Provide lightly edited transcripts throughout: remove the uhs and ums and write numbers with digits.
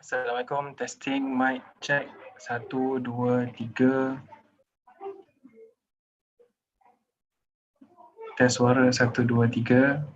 Assalamualaikum, testing, mic, check. 1, 2, 3. Test suara 1, 2, 3.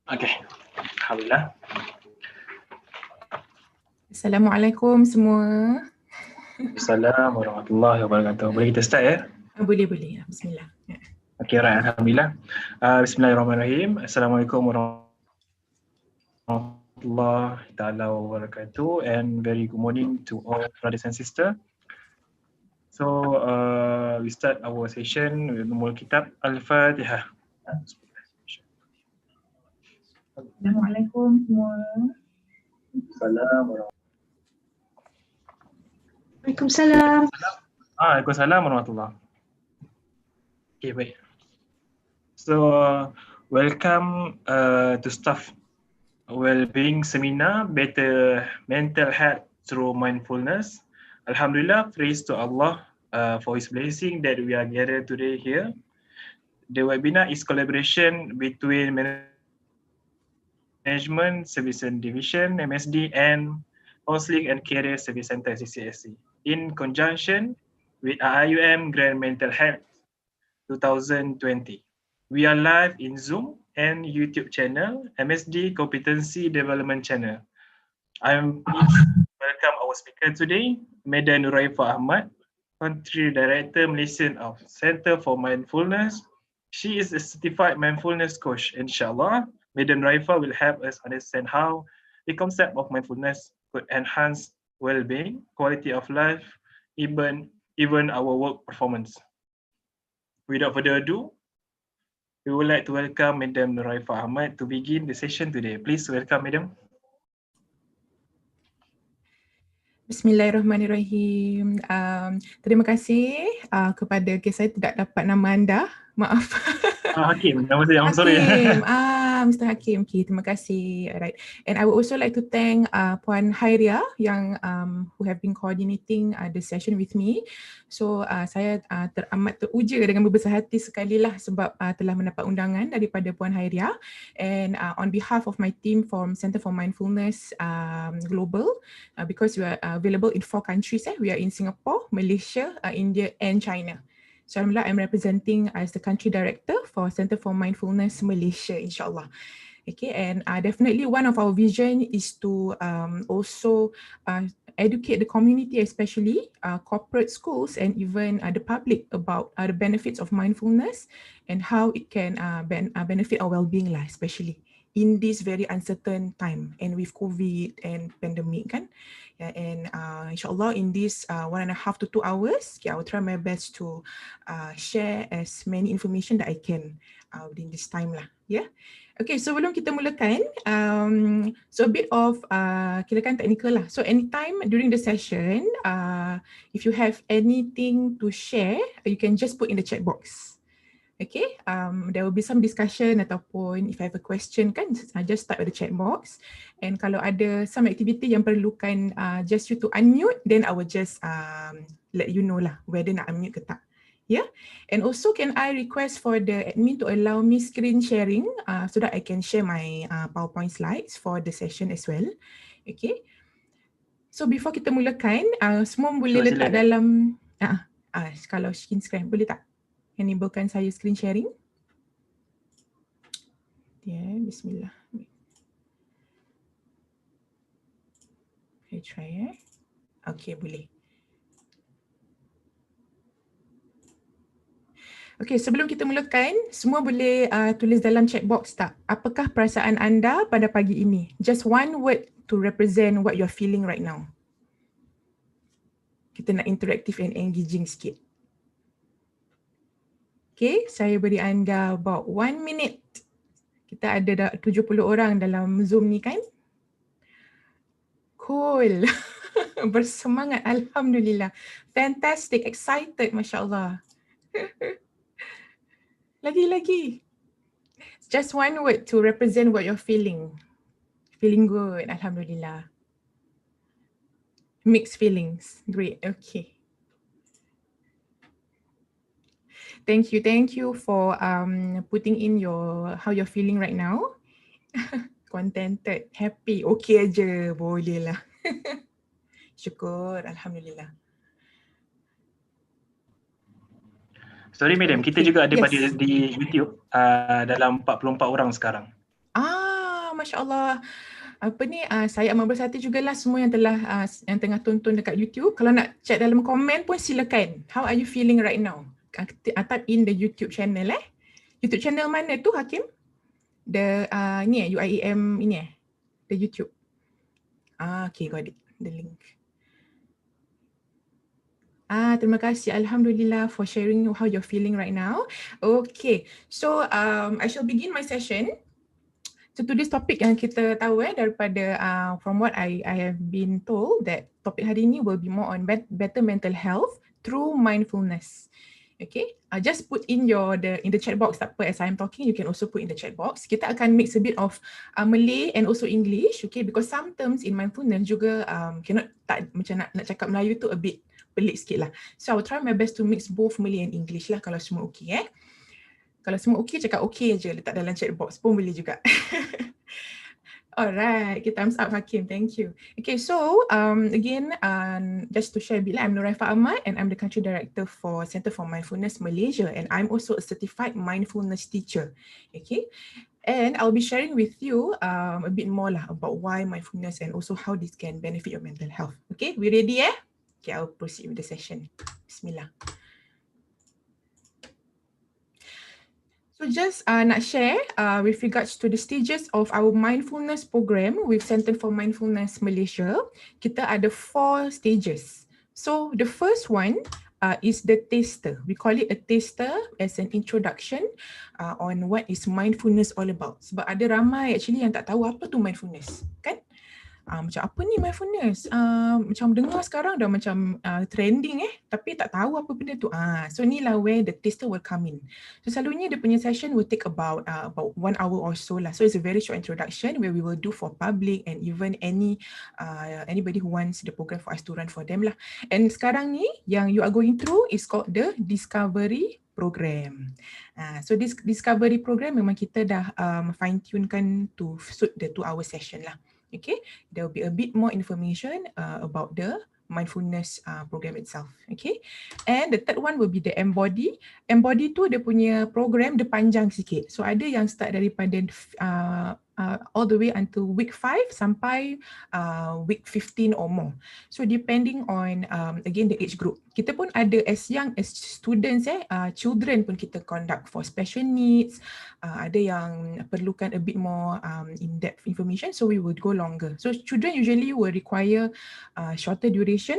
Okey, alhamdulillah. Assalamualaikum semua. Assalamualaikum warahmatullahi wabarakatuh. Boleh kita start ya? Boleh. Bismillah. Okey, right, alhamdulillah. Bismillahirrahmanirrahim. Assalamualaikum warahmatullahi taala wabarakatuh, and very good morning to all brothers and sisters. So we start our session with Ummul Kitab Al-Fatihah. Assalamualaikum semua. Assalamualaikum. Waalaikumsalam. Waalaikumsalam warahmatullahi. Okay, baik. So welcome to staff well-being seminar, better mental health through mindfulness. Alhamdulillah, praise to Allah for His blessing that we are gathered today here. The webinar is collaboration between Management Service and Division (MSD) and Counseling and Career Service Center (CCSC) in conjunction with IIUM Grand Mental Health 2020. We are live in Zoom and YouTube channel, MSD Competency Development Channel. I'm pleased to welcome our speaker today, Mdm Nuraifa Ahmad, Country Director Malaysian of Center for Mindfulness. She is a certified mindfulness coach. Inshallah, Mdm Nuraifa will help us understand how the concept of mindfulness could enhance well-being, quality of life, even our work performance. Without further ado, we would like to welcome Mdm Nuraifa Ahmad to begin the session today. Please welcome, Madam. Bismillahirrahmanirrahim. Terima kasih kepada saya tidak dapat nama anda. Maaf. Hakim, nama saya. Hakim. Mr. Hakim. Okay, terima kasih. Alright. And I would also like to thank Puan Hairia yang who have been coordinating the session with me. So saya teramat teruja dengan berbesar hati sekali lah sebab telah mendapat undangan daripada Puan Hairia. And on behalf of my team from Center for Mindfulness Global, because we are available in 4 countries. We are in Singapore, Malaysia, India and China. So alhamdulillah, I'm representing as the country director for Center for Mindfulness Malaysia, insyaAllah. Okay, and definitely one of our vision is to also educate the community, especially corporate schools and even the public about the benefits of mindfulness and how it can benefit our well-being lah, especially in this very uncertain time and with COVID and pandemic kan. Yeah, and insyaAllah in this 1.5 to 2 hours, I will try my best to share as many information that I can within this time lah. Yeah. Okay, so sebelum kita mulakan, so a bit of kirakan technical lah. So anytime during the session, if you have anything to share, you can just put in the chat box. Okay, there will be some discussion ataupun if I have a question kan, just type at the chat box. And kalau ada some activity yang perlukan just you to unmute, then I will just let you know lah whether nak unmute ke tak. Yeah, and also can I request for the admin to allow me screen sharing so that I can share my PowerPoint slides for the session as well. Okay, so before kita mulakan, semua boleh letak dalam kalau screen boleh tak? Enablekan saya screen sharing. Yeah, bismillah. Okay, try Okay, boleh. Okay, sebelum kita mulakan, semua boleh tulis dalam chat box tak? Apakah perasaan anda pada pagi ini? Just one word to represent what you're feeling right now. Kita nak interactive and engaging sikit. Okay, saya beri anda about 1 minute. Kita ada dah 70 orang dalam Zoom ni kan? Cool. Bersemangat, alhamdulillah. Fantastic, excited, masya-Allah. Lagi. Just one word to represent what you're feeling. Feeling good, alhamdulillah. Mixed feelings. Great, okay. Thank you for putting in how you're feeling right now. Contented, happy, okay aja, boleh lah. Syukur, alhamdulillah. Sorry madam, kita juga ada di YouTube dalam 44 orang sekarang. Masya-Allah. Apa ni, saya amat bersatu jugalah semua yang tengah tonton dekat YouTube. Kalau nak chat dalam komen pun silakan. How are you feeling right now? Type in the YouTube channel YouTube channel mana tu Hakim? The IIUM ini the YouTube. Okay, got it. The link. Terima kasih. Alhamdulillah for sharing how you're feeling right now. Okay, so I shall begin my session. So today's topic yang kita tahu daripada from what I have been told that topik hari ini will be more on better mental health through mindfulness. Okay, just put in in the chat box tak apa, as I'm talking you can also put in the chat box. Kita akan mix a bit of Malay and also English, okay, because some terms in mindfulness juga macam nak cakap Melayu tu a bit pelik sikit lah. So I will try my best to mix both Malay and English lah kalau semua okay Kalau semua okay, cakap okay je, letak dalam chat box pun boleh juga. Alright, okay, thumbs up Hakim, thank you. Okay, so again, just to share a bit, I'm Nuraifa Ahmad and I'm the country director for Center for Mindfulness Malaysia, and I'm also a certified mindfulness teacher. Okay, and I'll be sharing with you a bit more lah about why mindfulness and also how this can benefit your mental health. Okay, we ready Okay, I'll proceed with the session. Bismillah. So just nak share with regards to the stages of our mindfulness program with Center for Mindfulness Malaysia. Kita ada 4 stages. So the first one is the taster. We call it a taster as an introduction on what is mindfulness all about. Sebab ada ramai actually yang tak tahu apa tu mindfulness, kan? macam apa ni mindfulness, macam dengar sekarang dah macam trending tapi tak tahu apa benda tu. So ni lah where the taster will come in. So selalunya dia punya session will take about 1 hour or so lah. So it's a very short introduction where we will do for public and even anybody who wants the program for us to run for them lah. And sekarang ni yang you are going through is called the discovery program. So this discovery program memang kita dah fine tunekan to suit the 2-hour session lah. Okay, there will be a bit more information about the mindfulness program itself. Okay, and the third one will be the embody. Embody tu dia punya program dia panjang sikit. So ada yang start daripada all the way until week 5 sampai week 15 or more. So depending on again the age group. Kita pun ada as young as students children pun kita conduct for special needs. Ada yang perlukan a bit more in-depth information, so we would go longer. So children usually will require shorter duration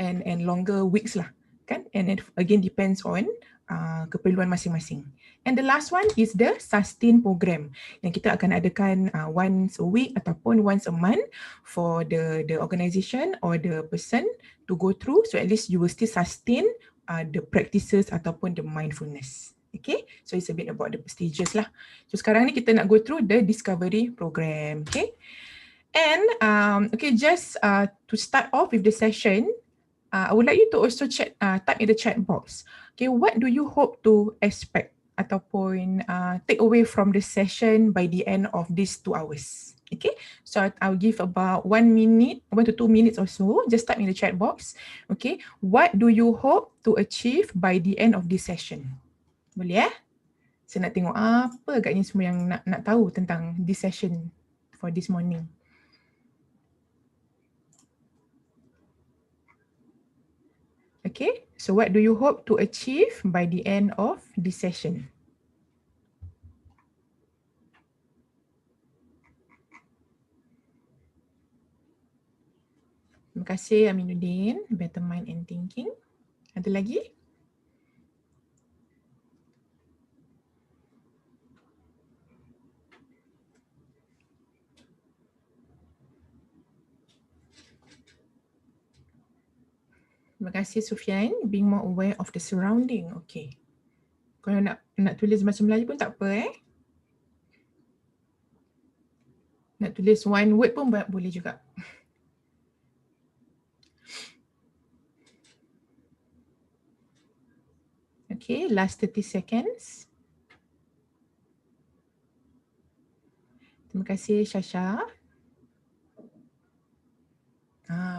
and longer weeks lah, kan? And it again depends on keperluan masing-masing. And the last one is the sustain program yang kita akan adakan once a week ataupun once a month for the organisation or the person to go through, so at least you will still sustain the practices ataupun the mindfulness. Okay, so it's a bit about the stages lah. So sekarang ni kita nak go through the discovery program. Okay, and okay, just to start off with the session, I would like you to also type in the chat box. Okay, what do you hope to expect ataupun take away from the session by the end of these 2 hours? Okay, so I'll give about 1 to 2 minutes or so. Just type in the chat box. Okay, what do you hope to achieve by the end of this session? Boleh Saya nak tengok apa agaknya semua yang nak tahu tentang this session for this morning. Okay, so what do you hope to achieve by the end of this session? Terima kasih Aminuddin, Better Mind and Thinking. Ada lagi? Terima kasih Sufian, being more aware of the surrounding. Okay. Kalau nak tulis bahasa Melayu pun tak apa Nak tulis one word pun boleh juga. Okay, last 30 seconds. Terima kasih Shasha.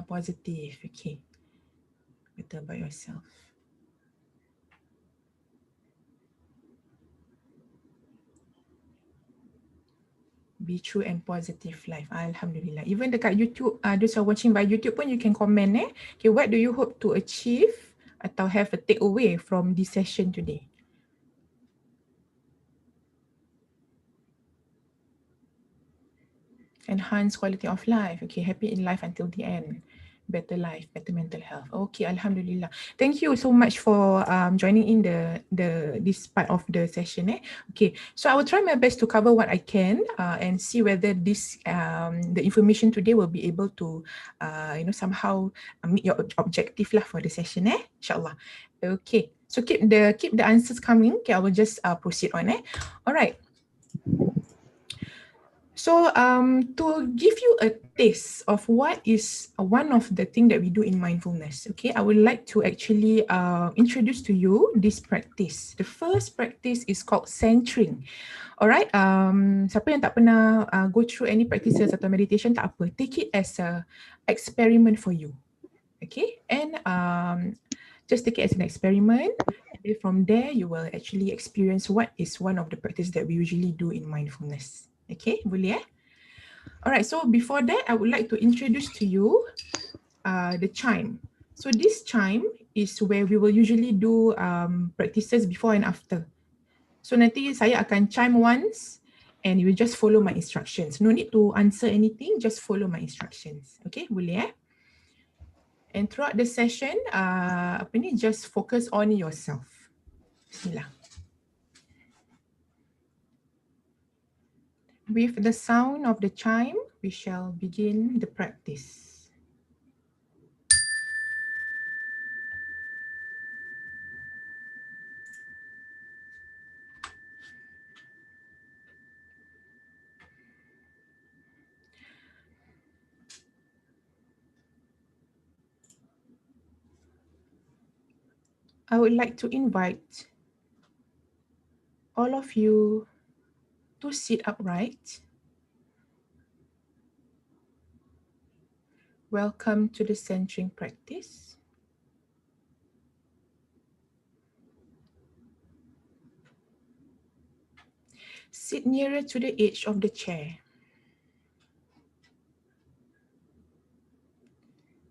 Positive. Okay. Better about yourself. Be true and positive life. Alhamdulillah. Even dekat YouTube, those who are watching by YouTube pun you can comment Okay, what do you hope to achieve atau have a takeaway from this session today? Enhance quality of life. Okay, happy in life until the end. Better life, better mental health. Okay, Alhamdulillah. Thank you so much for joining in this part of the session. Okay, so I will try my best to cover what I can and see whether the information today will be able to somehow meet your objective lah for the session. Inshallah. Okay, so keep the answers coming. Okay, I will just proceed on. Alright. So to give you a taste of what is one of the things that we do in mindfulness, okay, I would like to actually introduce to you this practice. The first practice is called centering. Alright, siapa yang tak pernah go through any practices atau meditation, tak apa, take it as a experiment for you. Okay, and just take it as an experiment. And then from there, you will actually experience what is one of the practices that we usually do in mindfulness. Okay, boleh Alright, so before that, I would like to introduce to you the chime. So this chime is where we will usually do practices before and after. So nanti saya akan chime once and you will just follow my instructions. No need to answer anything, just follow my instructions. Okay, boleh And throughout the session, just focus on yourself. Bismillah. With the sound of the chime, we shall begin the practice. I would like to invite all of you to sit upright. Welcome to the centering practice. Sit nearer to the edge of the chair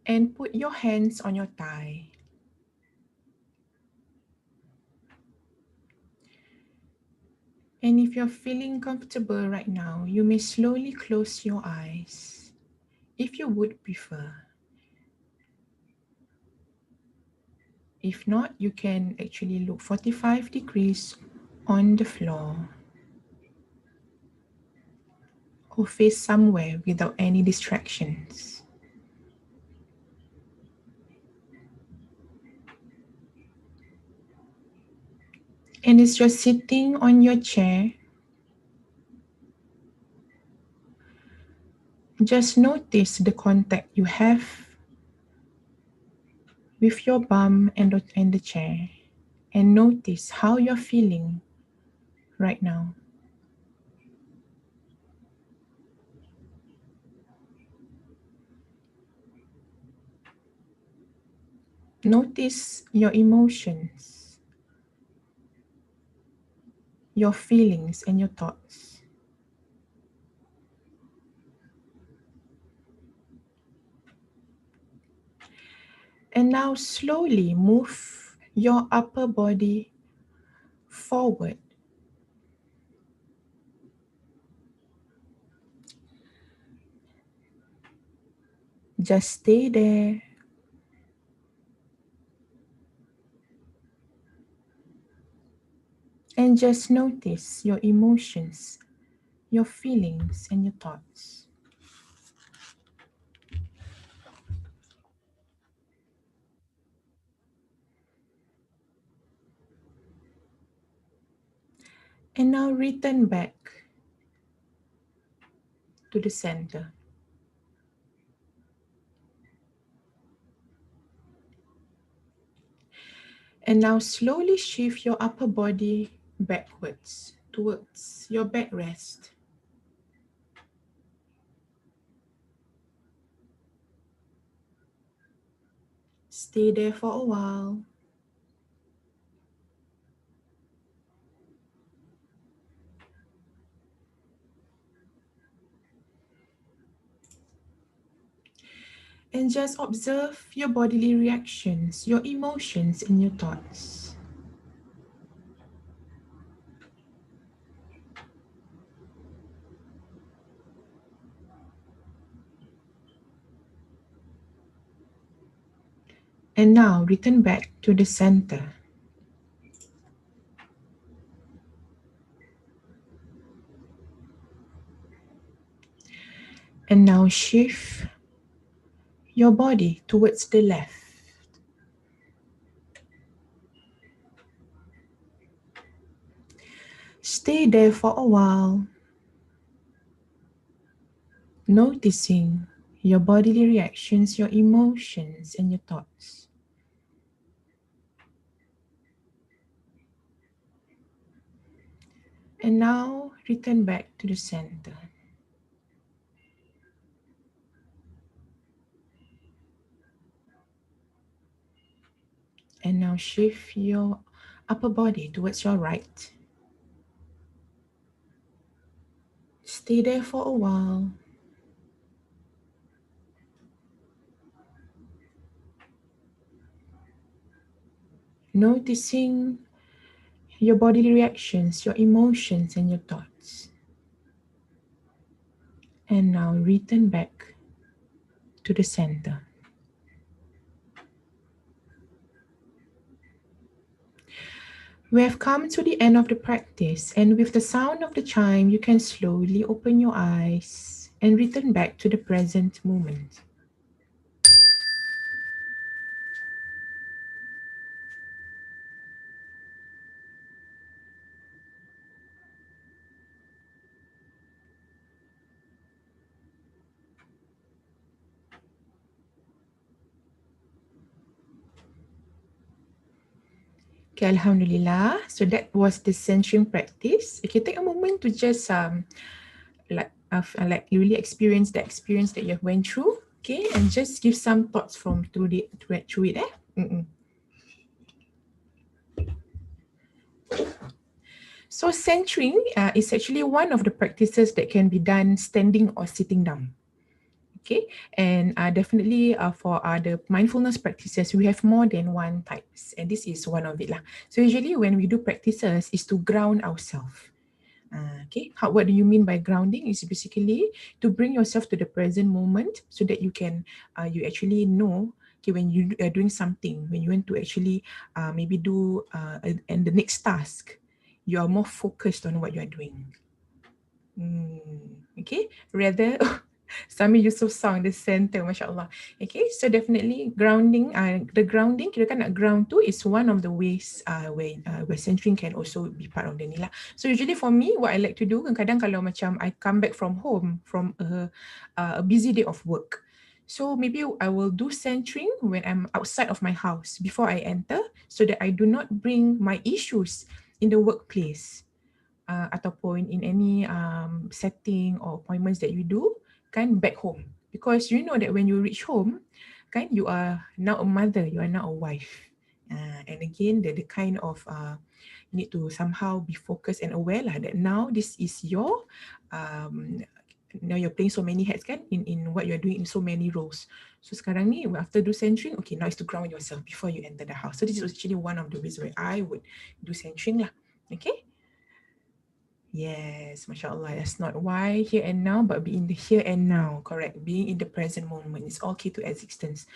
and put your hands on your thigh. And if you're feeling comfortable right now, you may slowly close your eyes if you would prefer. If not, you can actually look 45 degrees on the floor or face somewhere without any distractions. And as you're sitting on your chair, just notice the contact you have with your bum and the chair, and notice how you're feeling right now. Notice your emotions, your feelings, and your thoughts. And now slowly move your upper body forward. Just stay there. And just notice your emotions, your feelings, and your thoughts. And now return back to the center. And now slowly shift your upper body backwards towards your backrest. Stay there for a while. And just observe your bodily reactions, your emotions, and your thoughts. And now return back to the center. And now shift your body towards the left. Stay there for a while, noticing your bodily reactions, your emotions, and your thoughts. And now return back to the center. And now shift your upper body towards your right. Stay there for a while. Noticing your bodily reactions, your emotions, and your thoughts. And now return back to the center. We have come to the end of the practice, and with the sound of the chime, you can slowly open your eyes and return back to the present moment. Okay, Alhamdulillah. So that was the centering practice. Okay, take a moment to just like really experience the experience that you have went through. Okay, and just give some thoughts from through it. So centering is actually one of the practices that can be done standing or sitting down. Okay, and definitely for the mindfulness practices, we have more than one types, and this is one of it lah. So usually when we do practices is to ground ourselves. Okay, what do you mean by grounding? Is basically to bring yourself to the present moment so that you can, you actually know, okay, when you are doing something, when you want to actually maybe do and the next task, you are more focused on what you are doing. Okay, rather Sami Yusof song, the center, mashallah. Okay, so definitely grounding, the grounding, kira kan nak ground tu is one of the ways where centering can also be part of the ni lah. So usually for me, what I like to do, kadang-kadang kalau macam I come back from home, from a busy day of work, so maybe I will do centering when I'm outside of my house before I enter, so that I do not bring my issues in the workplace. Ataupun in any setting or appointments that you do, kan, back home. Because you know that when you reach home, kan, you are now a mother, you are now a wife. And again, the kind of, you need to somehow be focused and aware lah that now this is your, now you're playing so many hats kan, in what you're doing in so many roles. So sekarang ni, after do centering, okay, now is to ground yourself before you enter the house. So this is actually one of the ways where I would do centering lah. Okay? Yes, mashallah. That's not why here and now, but be in the here and now. Correct. Being in the present moment is all key to existence.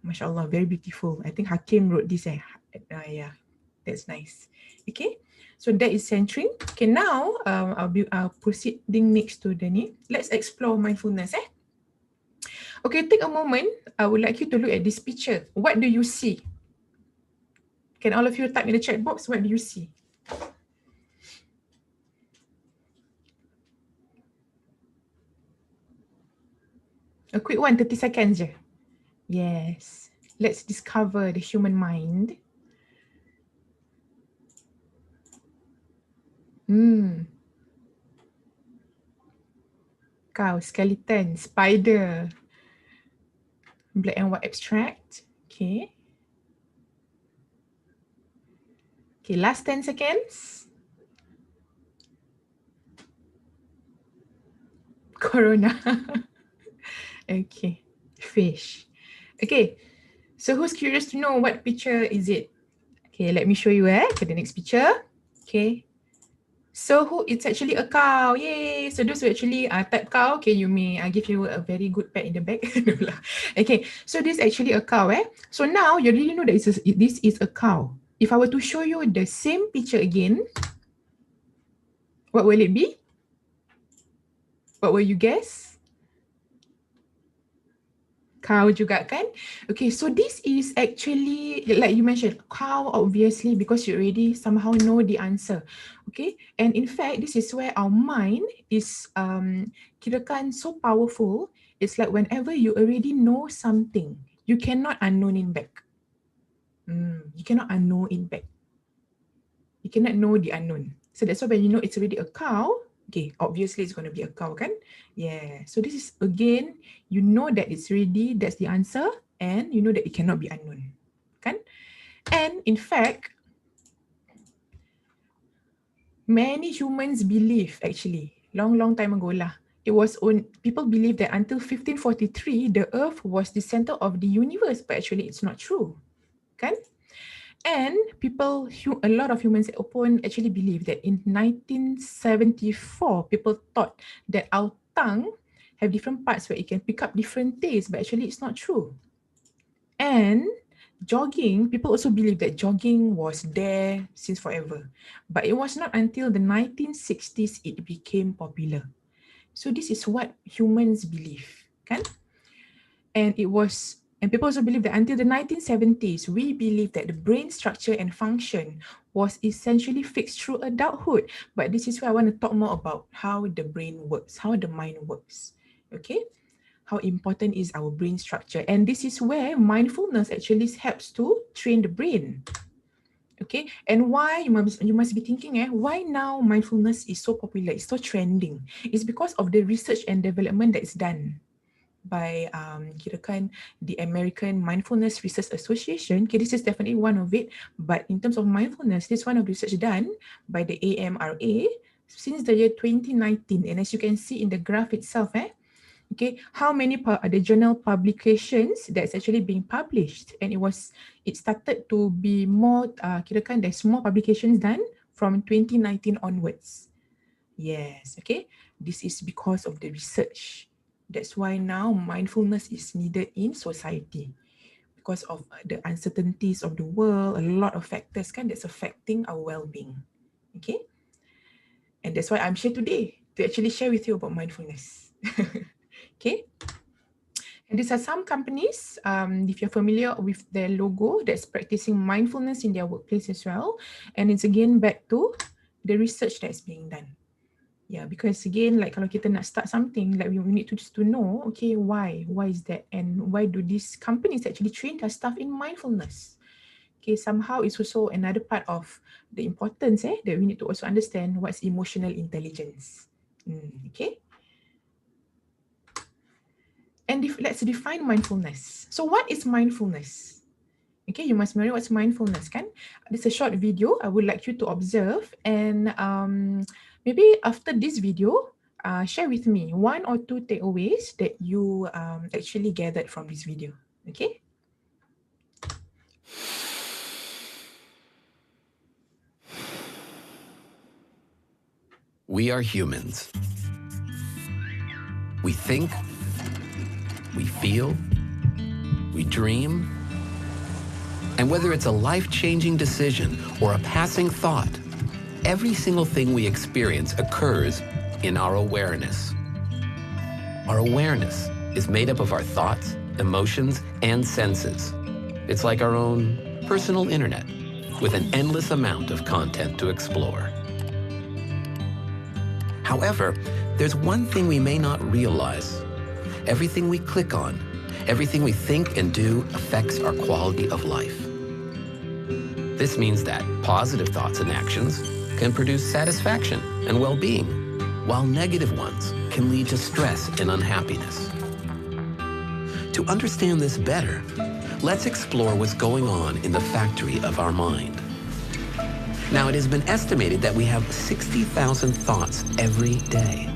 Mashallah, very beautiful. I think Hakim wrote this. Yeah, that's nice. Okay, so that is centering. Okay, now I'll proceeding next to the need. Let's explore mindfulness. Okay, take a moment. I would like you to look at this picture. What do you see? Can all of you type in the chat box? What do you see? A quick one, 30 seconds je. Yes. Let's discover the human mind. Cow, skeleton, spider. Black and white abstract. Okay. Okay, last 10 seconds. Corona. Okay, fish. Okay, so who's curious to know what picture is it? Okay, let me show you for the next picture. Okay, so it's actually a cow. Yay! So those who actually type cow, okay, you may give you a very good pat in the back. Okay, so this is actually a cow. So now you really know that this is a cow. If I were to show you the same picture again, what will it be? What will you guess? Cow juga kan? Okay, so this is actually, like you mentioned, cow obviously because you already somehow know the answer. Okay, and in fact, this is where our mind is kirakan so powerful. It's like whenever you already know something, you cannot unknown it back. You cannot unknown it back. You cannot know the unknown. So that's why when you know it's already a cow, okay, obviously it's going to be a cow kan? Yeah, so this is again, you know that it's ready, that's the answer, and you know that it cannot be unknown kan? And in fact, many humans believe actually, long time ago lah, it was people believe that until 1543, the earth was the center of the universe, but actually it's not true kan? And a lot of humans actually believe that in 1974, people thought that our tongue have different parts where it can pick up different tastes, but actually it's not true. And jogging, people also believe that jogging was there since forever, but it was not until the 1960s it became popular. So this is what humans believe, kan? And people also believe that until the 1970s, we believe that the brain structure and function was essentially fixed through adulthood. But this is where I want to talk more about how the brain works, how the mind works, okay? How important is our brain structure. And this is where mindfulness actually helps to train the brain. Okay, and why you must be thinking, why now mindfulness is so popular, it's so trending? It's because of the research and development that is done by kirakan the American Mindfulness Research Association. Okay, this is definitely one of it, but in terms of mindfulness, this is one of the research done by the AMRA since the year 2019. And as you can see in the graph itself, okay, how many the journal publications that's actually being published, and it started to be more kirakan there's more publications done from 2019 onwards. Yes, okay, this is because of the research. That's why now mindfulness is needed in society because of the uncertainties of the world, a lot of factors that's affecting our well-being. Okay, and that's why I'm here today to actually share with you about mindfulness. Okay. And these are some companies, if you're familiar with their logo, that's practicing mindfulness in their workplace as well. And it's again back to the research that's being done. Yeah, because again, like kalau kita nak start something, like we need to just to know, okay, why is that? And why do these companies actually train their staff in mindfulness? Okay, somehow it's also another part of the importance that we need to also understand what's emotional intelligence. Okay. And let's define mindfulness. So what is mindfulness? Okay, you must know what's mindfulness, kan? This is a short video I would like you to observe, and maybe after this video, share with me 1 or 2 takeaways that you actually gathered from this video. Okay? We are humans. We think, we feel, we dream, and whether it's a life-changing decision or a passing thought, every single thing we experience occurs in our awareness. Our awareness is made up of our thoughts, emotions, and senses. It's like our own personal internet with an endless amount of content to explore. However, there's one thing we may not realize. Everything we click on, everything we think and do affects our quality of life. This means that positive thoughts and actions can produce satisfaction and well-being, while negative ones can lead to stress and unhappiness. To understand this better, let's explore what's going on in the factory of our mind. Now, it has been estimated that we have 60,000 thoughts every day.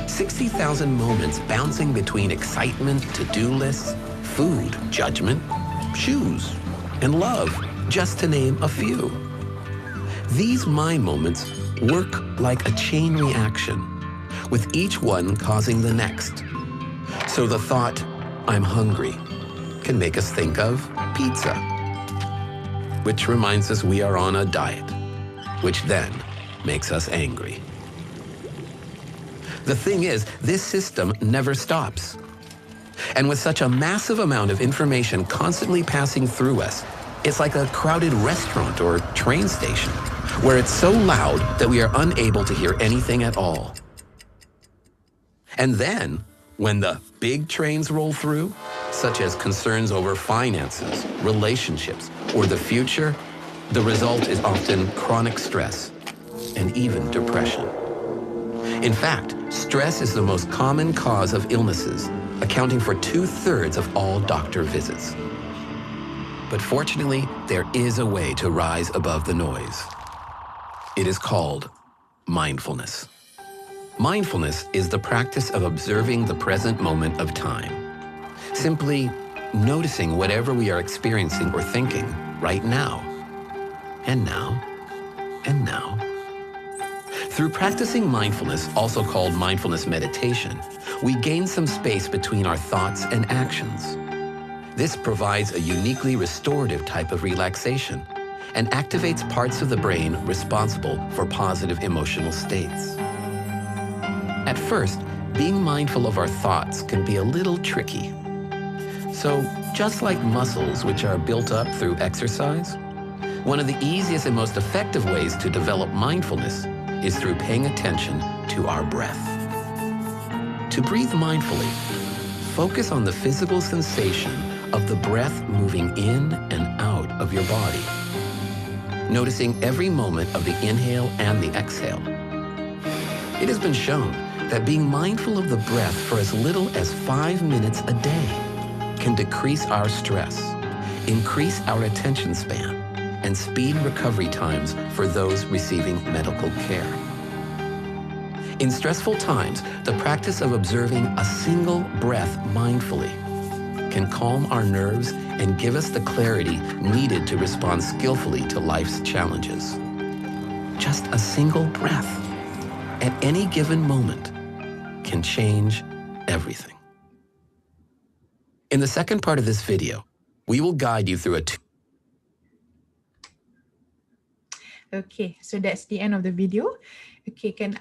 60,000 moments bouncing between excitement, to-do lists, food, judgment, shoes, and love, just to name a few. These mind moments work like a chain reaction, with each one causing the next. So the thought, "I'm hungry," can make us think of pizza, which reminds us we are on a diet, which then makes us angry. The thing is, this system never stops. And with such a massive amount of information constantly passing through us, it's like a crowded restaurant or train station, where it's so loud that we are unable to hear anything at all. And then, when the big trains roll through, such as concerns over finances, relationships, or the future, the result is often chronic stress and even depression. In fact, stress is the most common cause of illnesses, accounting for 2/3 of all doctor visits. But fortunately, there is a way to rise above the noise. It is called mindfulness. Mindfulness is the practice of observing the present moment of time. Simply noticing whatever we are experiencing or thinking right now, and now, and now. Through practicing mindfulness, also called mindfulness meditation, we gain some space between our thoughts and actions. This provides a uniquely restorative type of relaxation and activates parts of the brain responsible for positive emotional states. At first, being mindful of our thoughts can be a little tricky. So, just like muscles which are built up through exercise, one of the easiest and most effective ways to develop mindfulness is through paying attention to our breath. To breathe mindfully, focus on the physical sensation of the breath moving in and out of your body, noticing every moment of the inhale and the exhale. It has been shown that being mindful of the breath for as little as 5 minutes a day can decrease our stress, increase our attention span, and speed recovery times for those receiving medical care. In stressful times, the practice of observing a single breath mindfully can calm our nerves and give us the clarity needed to respond skillfully to life's challenges. Just a single breath at any given moment can change everything. In the second part of this video, we will guide you through a Okay, so that's the end of the video. Okay, can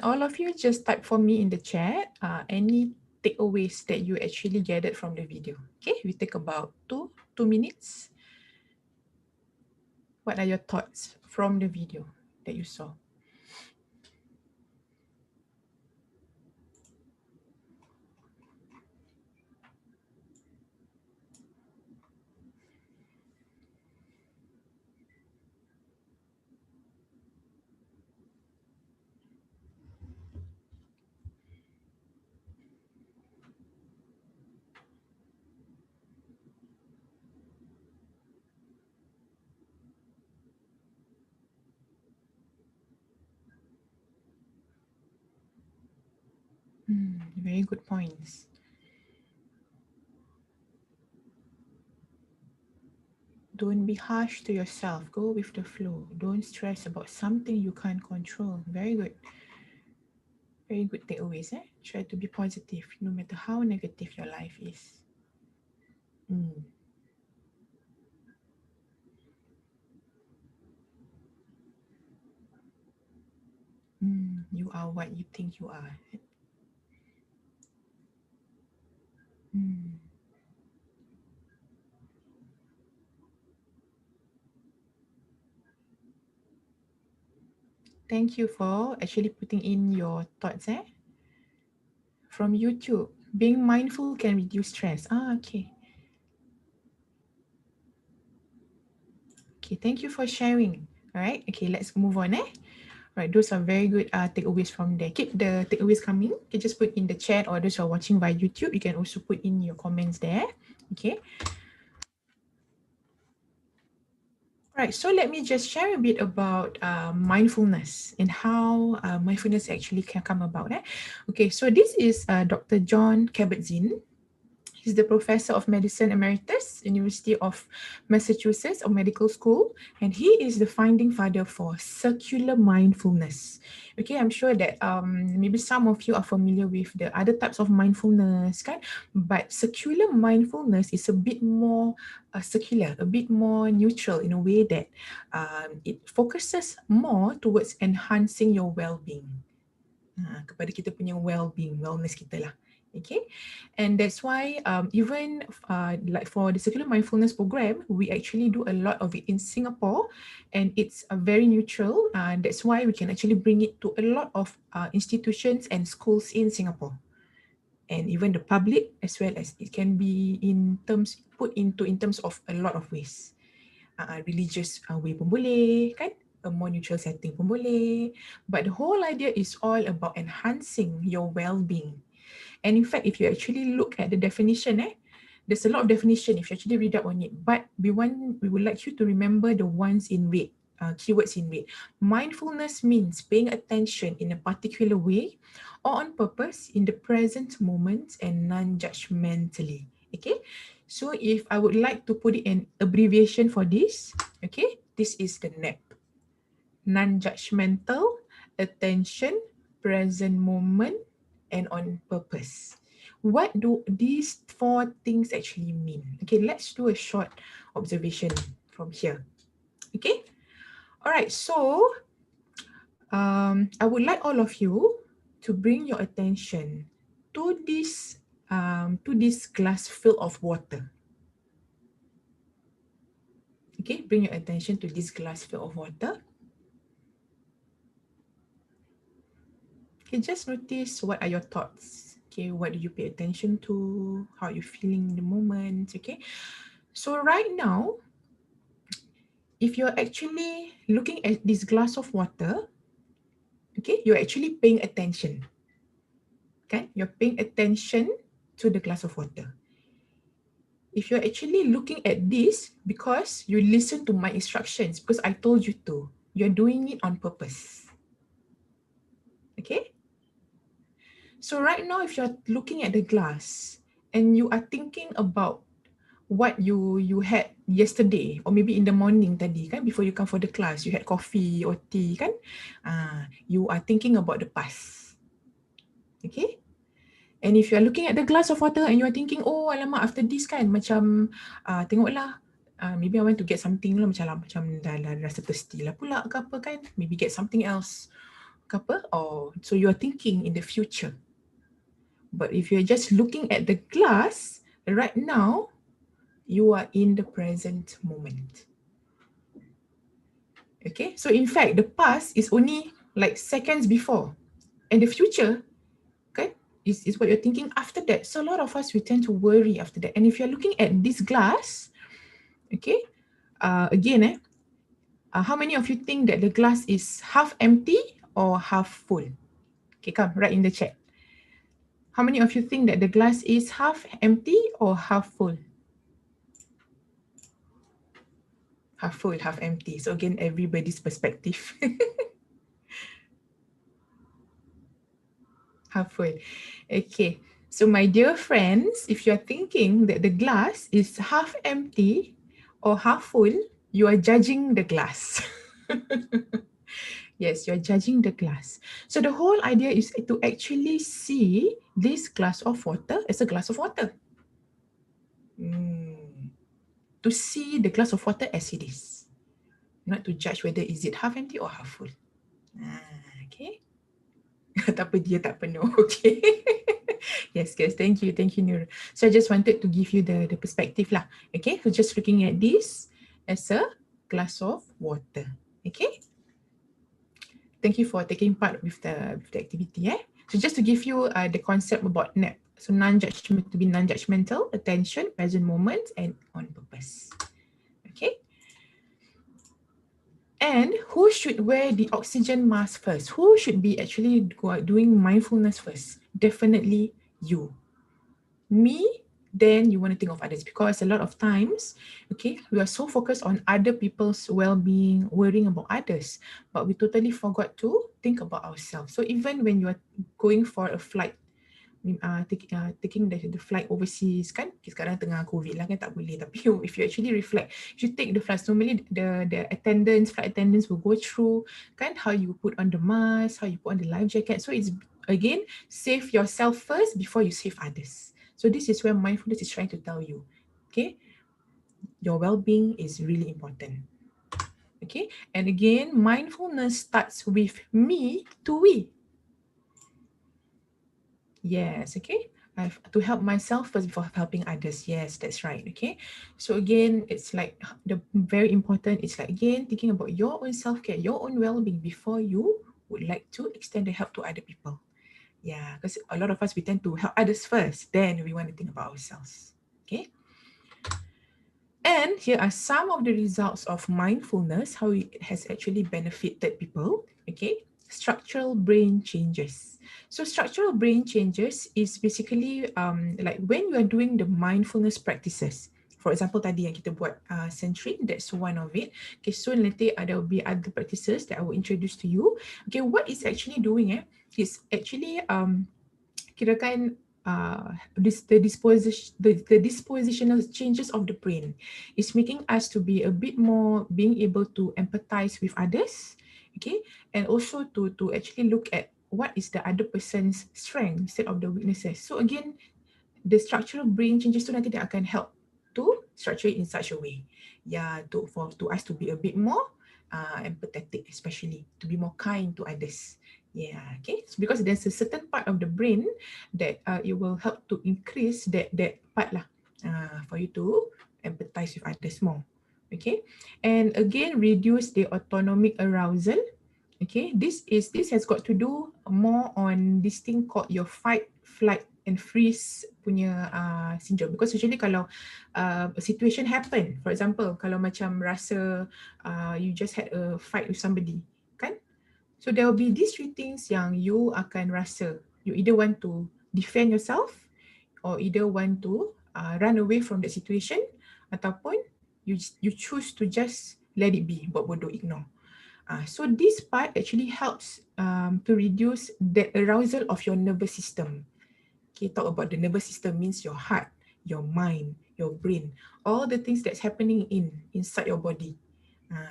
all of you just type for me in the chat any takeaways that you actually gathered from the video? Okay, we take about two minutes. What are your thoughts from the video that you saw? Very good points. Don't be harsh to yourself. Go with the flow. Don't stress about something you can't control. Very good. Very good takeaways. Try to be positive no matter how negative your life is. You are what you think you are. Thank you for actually putting in your thoughts. From YouTube, being mindful can reduce stress. Okay. Okay, thank you for sharing. All right, okay, let's move on. All right, those are very good takeaways from there. Keep the takeaways coming. You can just put in the chat, or those who are watching by YouTube, you can also put in your comments there. Okay. Right, so let me just share a bit about mindfulness and how mindfulness actually can come about. Okay, so this is Dr. John Kabat-Zinn. He's the Professor of Medicine Emeritus, University of Massachusetts of Medical School, and he is the founding father for circular mindfulness. Okay, I'm sure that maybe some of you are familiar with the other types of mindfulness, kan? But circular mindfulness is a bit more circular, a bit more neutral in a way that it focuses more towards enhancing your well-being. Kepada kita punya well-being, wellness kita lah. Okay, and that's why even like for the circular mindfulness program, we actually do a lot of it in Singapore, and it's very neutral. That's why we can actually bring it to a lot of institutions and schools in Singapore, and even the public, as well as it can be put into in terms of a lot of ways. Religious way pun boleh, kan? A more neutral setting pun boleh. But the whole idea is all about enhancing your well-being. And in fact, if you actually look at the definition, there's a lot of definition if you actually read up on it. But we would like you to remember the ones in red, keywords in red. Mindfulness means paying attention in a particular way or on purpose in the present moment and non-judgmentally. Okay, so if I would like to put it in abbreviation for this, okay, this is the NAP. Non-judgmental, attention, present moment, and on purpose. What do these 4 things actually mean? Okay, let's do a short observation from here. Okay, all right, so I would like all of you to bring your attention to this glass filled of water. Okay, bring your attention to this glass filled of water. Okay, just notice what are your thoughts. Okay, what do you pay attention to? How are you feeling in the moment? Okay, so right now, if you're actually looking at this glass of water, okay, you're actually paying attention. Okay, you're paying attention to the glass of water. If you're actually looking at this because you listen to my instructions, because I told you to, you're doing it on purpose. Okay? So right now, if you're looking at the glass and you are thinking about what you had yesterday or maybe in the morning tadi kan, before you come for the class, you had coffee or tea kan, you are thinking about the past. Okay? And if you are looking at the glass of water and you are thinking, oh alamak after this kan macam tengoklah, maybe I want to get something lah, macam dah rasa thirsty lah pula ke apa kan, maybe get something else ke apa, or so you are thinking in the future. But if you're just looking at the glass right now, you are in the present moment. Okay, so in fact the past is only like seconds before, and the future is what you're thinking after that. So a lot of us, we tend to worry after that. And if you're looking at this glass, okay, again, how many of you think that the glass is half empty or half full? Okay, come, write in the chat. How many of you think that the glass is half empty or half full? Half full, half empty. So again, everybody's perspective. Half full. Okay. So my dear friends, if you're thinking that the glass is half empty or half full, you are judging the glass. Yes, you're judging the glass. So the whole idea is to actually see this glass of water as a glass of water. To see the glass of water as it is. Not to judge whether is it half empty or half full. Okay. Tak apa, dia tak penuh. Okay. Yes, thank you, Nur. So I just wanted to give you the perspective lah. Okay, so just looking at this as a glass of water. Okay. Thank you for taking part with the activity. So just to give you the concept about NAP. So to be non-judgmental, attention, present moment, and on purpose. Okay. And who should wear the oxygen mask first? Who should be actually doing mindfulness first? Definitely you. Me, then you want to think of others, because a lot of times, okay, we are so focused on other people's well-being, worrying about others, but we totally forgot to think about ourselves. So even when you are going for a flight, taking the flight overseas kan, sekarang tengah COVID lah kan, tak boleh, tapi if you actually reflect, if you take the flights, normally the flight attendants will go through kan, how you put on the mask, how you put on the life jacket. So it's again, save yourself first before you save others. So this is where mindfulness is trying to tell you, okay, your well-being is really important. Okay, and again, mindfulness starts with me to we. Yes, okay. I have to help myself first before helping others. Yes, that's right. Okay. So again, it's like the very important, it's like again, thinking about your own self-care, your own well-being before you would like to extend the help to other people. Yeah, because a lot of us, we tend to help others first, then we want to think about ourselves. Okay. And here are some of the results of mindfulness, how it has actually benefited people. Okay. Structural brain changes. So structural brain changes is basically like when you are doing the mindfulness practices. For example, tadi yang kita buat centering, that's one of it. Okay, so later there will be other practices that I will introduce to you. Okay, what it's actually doing is actually kirakan the dispositional changes of the brain. It's making us to be a bit more being able to empathize with others. Okay, and also to actually look at what is the other person's strength instead of the weaknesses. So again, the structural brain changes tu nanti dia akan help to structure it in such a way, yeah, to us to be a bit more empathetic, especially to be more kind to others. Yeah, okay. So because there's a certain part of the brain that it will help to increase that part lah, for you to empathize with others more. Okay, and again reduce the autonomic arousal. Okay, this has got to do more on this thing called your fight, flight and freeze punya syndrome. Because usually kalau a situation happen, for example, kalau macam rasa you just had a fight with somebody, kan? So there will be these three things yang you akan rasa. You either want to defend yourself or either want to run away from the situation ataupun you choose to just let it be, buat bodoh, ignore. So this part actually helps to reduce the arousal of your nervous system. Okay, talk about the nervous system means your heart, your mind, your brain, all the things that's happening inside your body.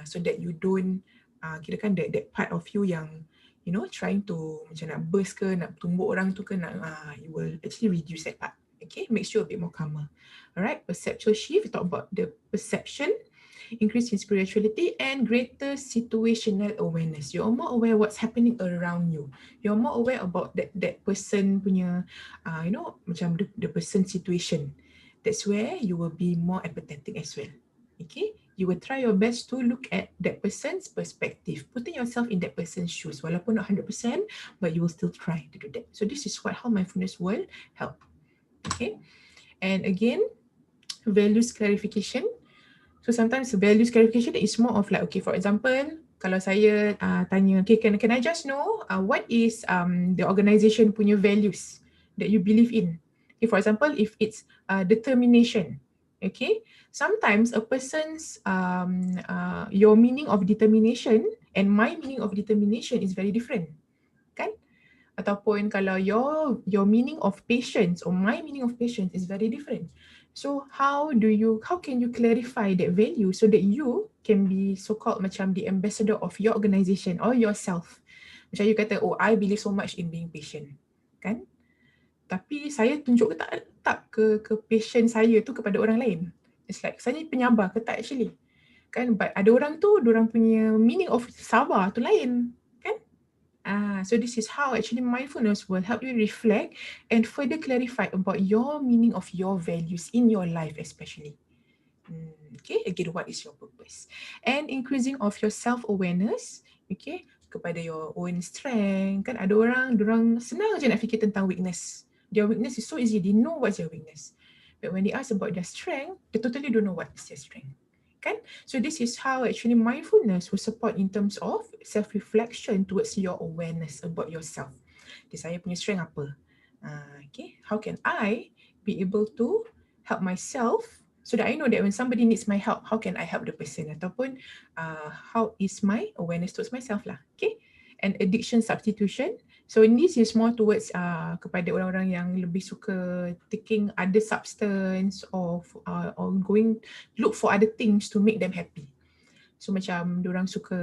So that you don't kirakan that part of you yang you know trying to macam nak burst ke, nak tumbuk orang tu ke, nak you will actually reduce that part. Okay, makes you a bit more calmer. Alright, perceptual shift, we talk about the perception, increase in spirituality and greater situational awareness. You're more aware what's happening around you. You're more aware about that person punya you know macam the person situation. That's where you will be more empathetic as well. Okay, you will try your best to look at that person's perspective, putting yourself in that person's shoes, walaupun not 100%, but you will still try to do that. So this is how mindfulness will help. Okay, and again, values clarification. So sometimes values clarification is more of like, okay, for example, kalau saya tanya, okay, can I just know what is the organisation punya values that you believe in? Okay, for example, if it's determination, okay, sometimes a person's your meaning of determination and my meaning of determination is very different, kan? Ataupun kalau your meaning of patience or my meaning of patience is very different. So how can you clarify that value so that you can be so-called macam the ambassador of your organisation or yourself? Macam you kata, oh, I believe so much in being patient, kan? Tapi saya tunjuk ke patient saya tu kepada orang lain. It's like, saya penyabar ke tak actually? Kan, but ada orang tu, diorang punya meaning of sabar tu lain, kan? So this is how actually mindfulness will help you reflect and further clarify about your meaning of your values in your life especially. Okay, again, what is your purpose? And increasing of your self-awareness, okay, kepada your own strength. Kan ada orang, diorang senang je nak fikir tentang weakness. Their weakness is so easy, they know what's their weakness. But when they ask about their strength, they totally don't know what is their strength. Kan? So this is how actually mindfulness will support in terms of self-reflection towards your awareness about yourself. Okay, saya punya strength apa? Okay, how can I be able to help myself so that I know that when somebody needs my help, how can I help the person? Ataupun how is my awareness towards myself lah. Okay, and addiction substitution. So this is more towards kepada orang-orang yang lebih suka taking other substance or going look for other things to make them happy. So macam diorang suka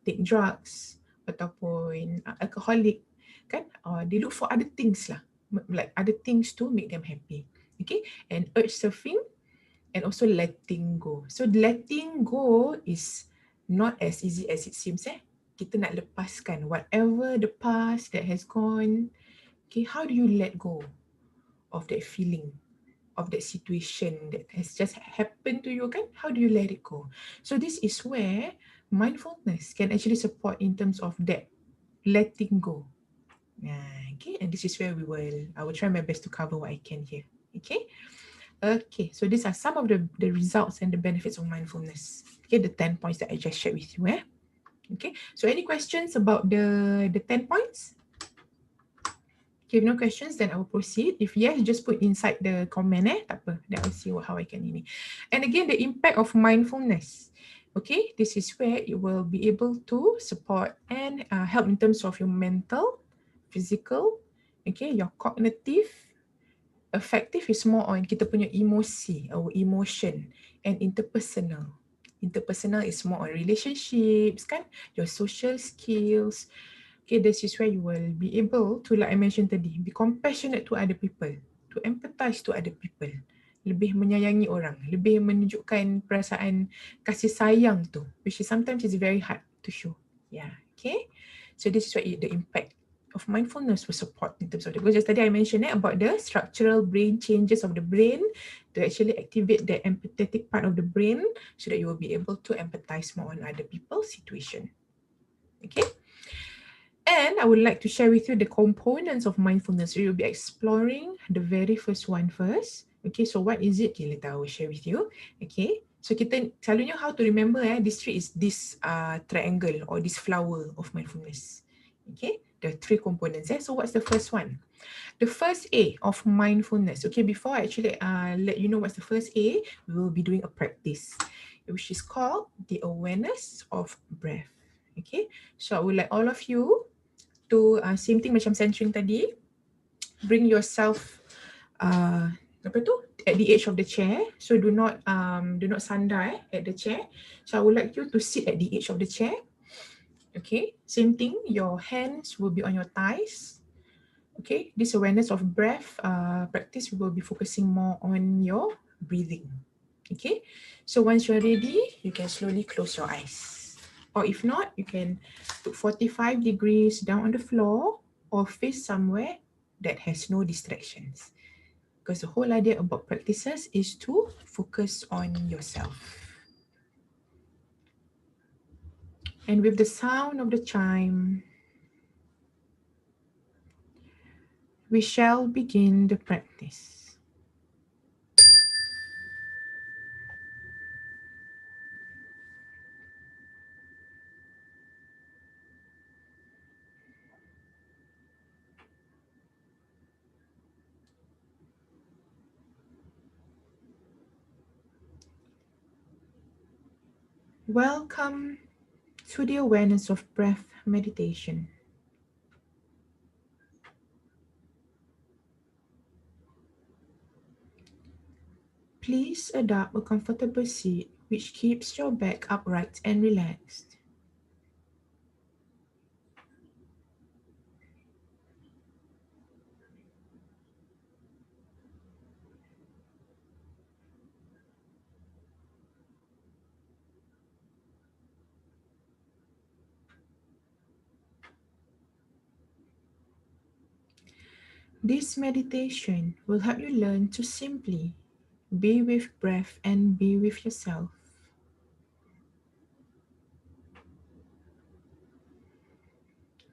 take drugs ataupun alcoholic, kan? They look for other things lah, like other things to make them happy. Okay, and urge surfing and also letting go. So letting go is not as easy as it seems. Kita nak lepaskan whatever the past that has gone. Okay, how do you let go of that feeling, of that situation that has just happened to you, kan? How do you let it go? So this is where mindfulness can actually support in terms of that letting go. Okay, and this is where I will try my best to cover what I can here. Okay. Okay, so these are some of the results and the benefits of mindfulness. Okay, the 10 points that I just shared with you. Okay, so any questions about the 10 points? Okay, if no questions, then I will proceed. If yes, just put inside the comment. Tak apa, then I'll see how I can ini. And again, the impact of mindfulness. Okay, this is where it will be able to support and help in terms of your mental, physical, okay, your cognitive. Affective is more on kita punya emosi, our emotion, and interpersonal. Interpersonal is more on relationships, kan? Your social skills. Okay, this is where you will be able to, like I mentioned tadi, be compassionate to other people, to empathize to other people. Lebih menyayangi orang, lebih menunjukkan perasaan kasih sayang tu, which is sometimes is very hard to show. Yeah, okay. So this is what the impact of mindfulness will support in terms of the, because yesterday I mentioned about the structural brain changes of the brain to actually activate the empathetic part of the brain so that you will be able to empathize more on other people's situation. Okay. And I would like to share with you the components of mindfulness. We will be exploring the very first one first. Okay, so what is it? Okay, later I will share with you. Okay, so kita selalunya how to remember this tree is this triangle or this flower of mindfulness. Okay, the three components. So what's the first one? The first A of mindfulness. Okay, before I actually let you know what's the first A, we will be doing a practice, which is called the awareness of breath. Okay, so I would like all of you to same thing macam centering tadi, bring yourself apa tu, at the edge of the chair. So do not sandar at the chair. So I would like you to sit at the edge of the chair. Okay, same thing, your hands will be on your thighs. Okay, this awareness of breath practice, we will be focusing more on your breathing. Okay, so once you're ready, you can slowly close your eyes. Or if not, you can put 45 degrees down on the floor or face somewhere that has no distractions. Because the whole idea about practices is to focus on yourself. And with the sound of the chime, we shall begin the practice. Welcome to the awareness of breath meditation. Please adopt a comfortable seat which keeps your back upright and relaxed. This meditation will help you learn to simply be with breath and be with yourself.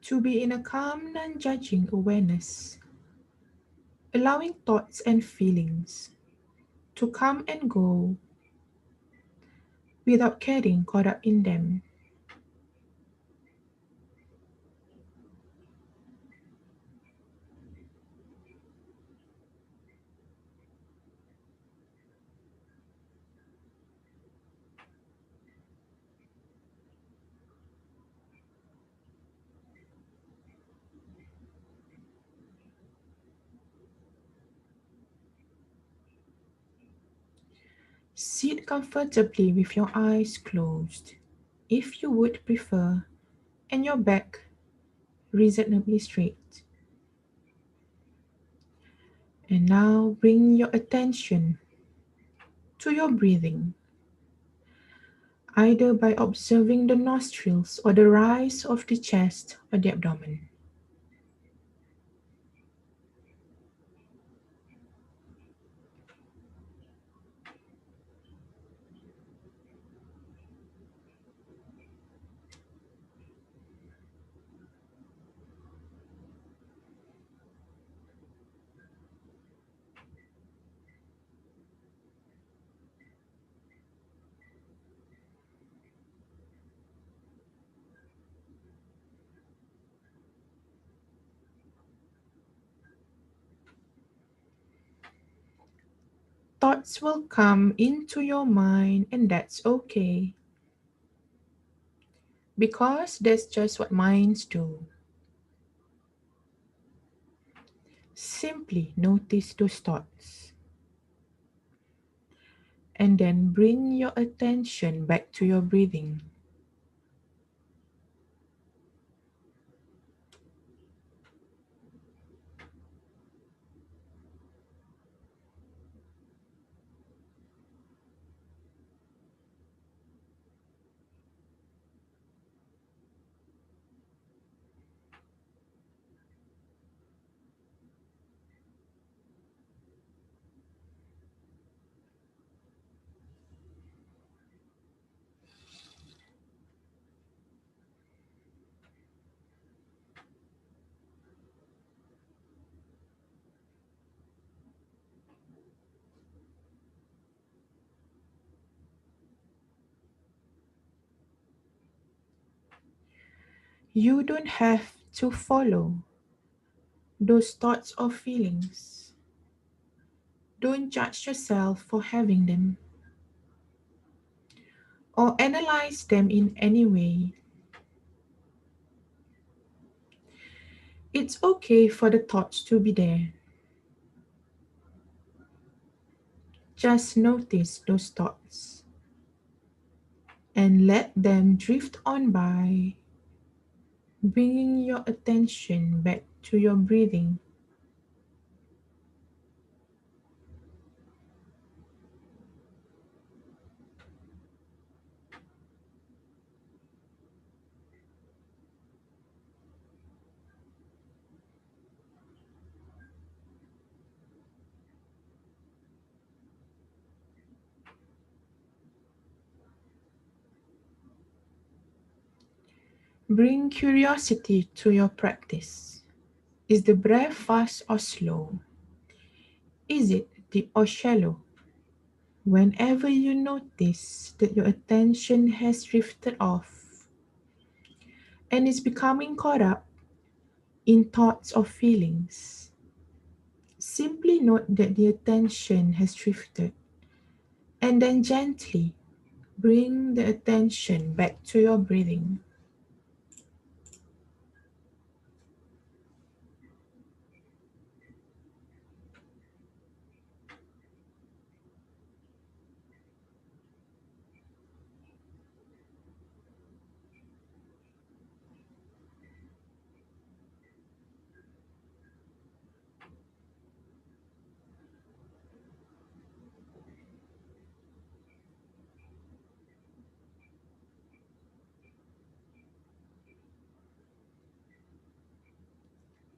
To be in a calm, non-judging awareness, allowing thoughts and feelings to come and go without getting caught up in them. Sit comfortably with your eyes closed, if you would prefer, and your back reasonably straight. And now bring your attention to your breathing, either by observing the nostrils or the rise of the chest or the abdomen. Thoughts will come into your mind, and that's okay, because that's just what minds do. Simply notice those thoughts, and then bring your attention back to your breathing. You don't have to follow those thoughts or feelings. Don't judge yourself for having them or analyze them in any way. It's okay for the thoughts to be there. Just notice those thoughts and let them drift on by, bringing your attention back to your breathing. Bring curiosity to your practice. Is the breath fast or slow? Is it deep or shallow? Whenever you notice that your attention has drifted off and is becoming caught up in thoughts or feelings, simply note that the attention has drifted and then gently bring the attention back to your breathing.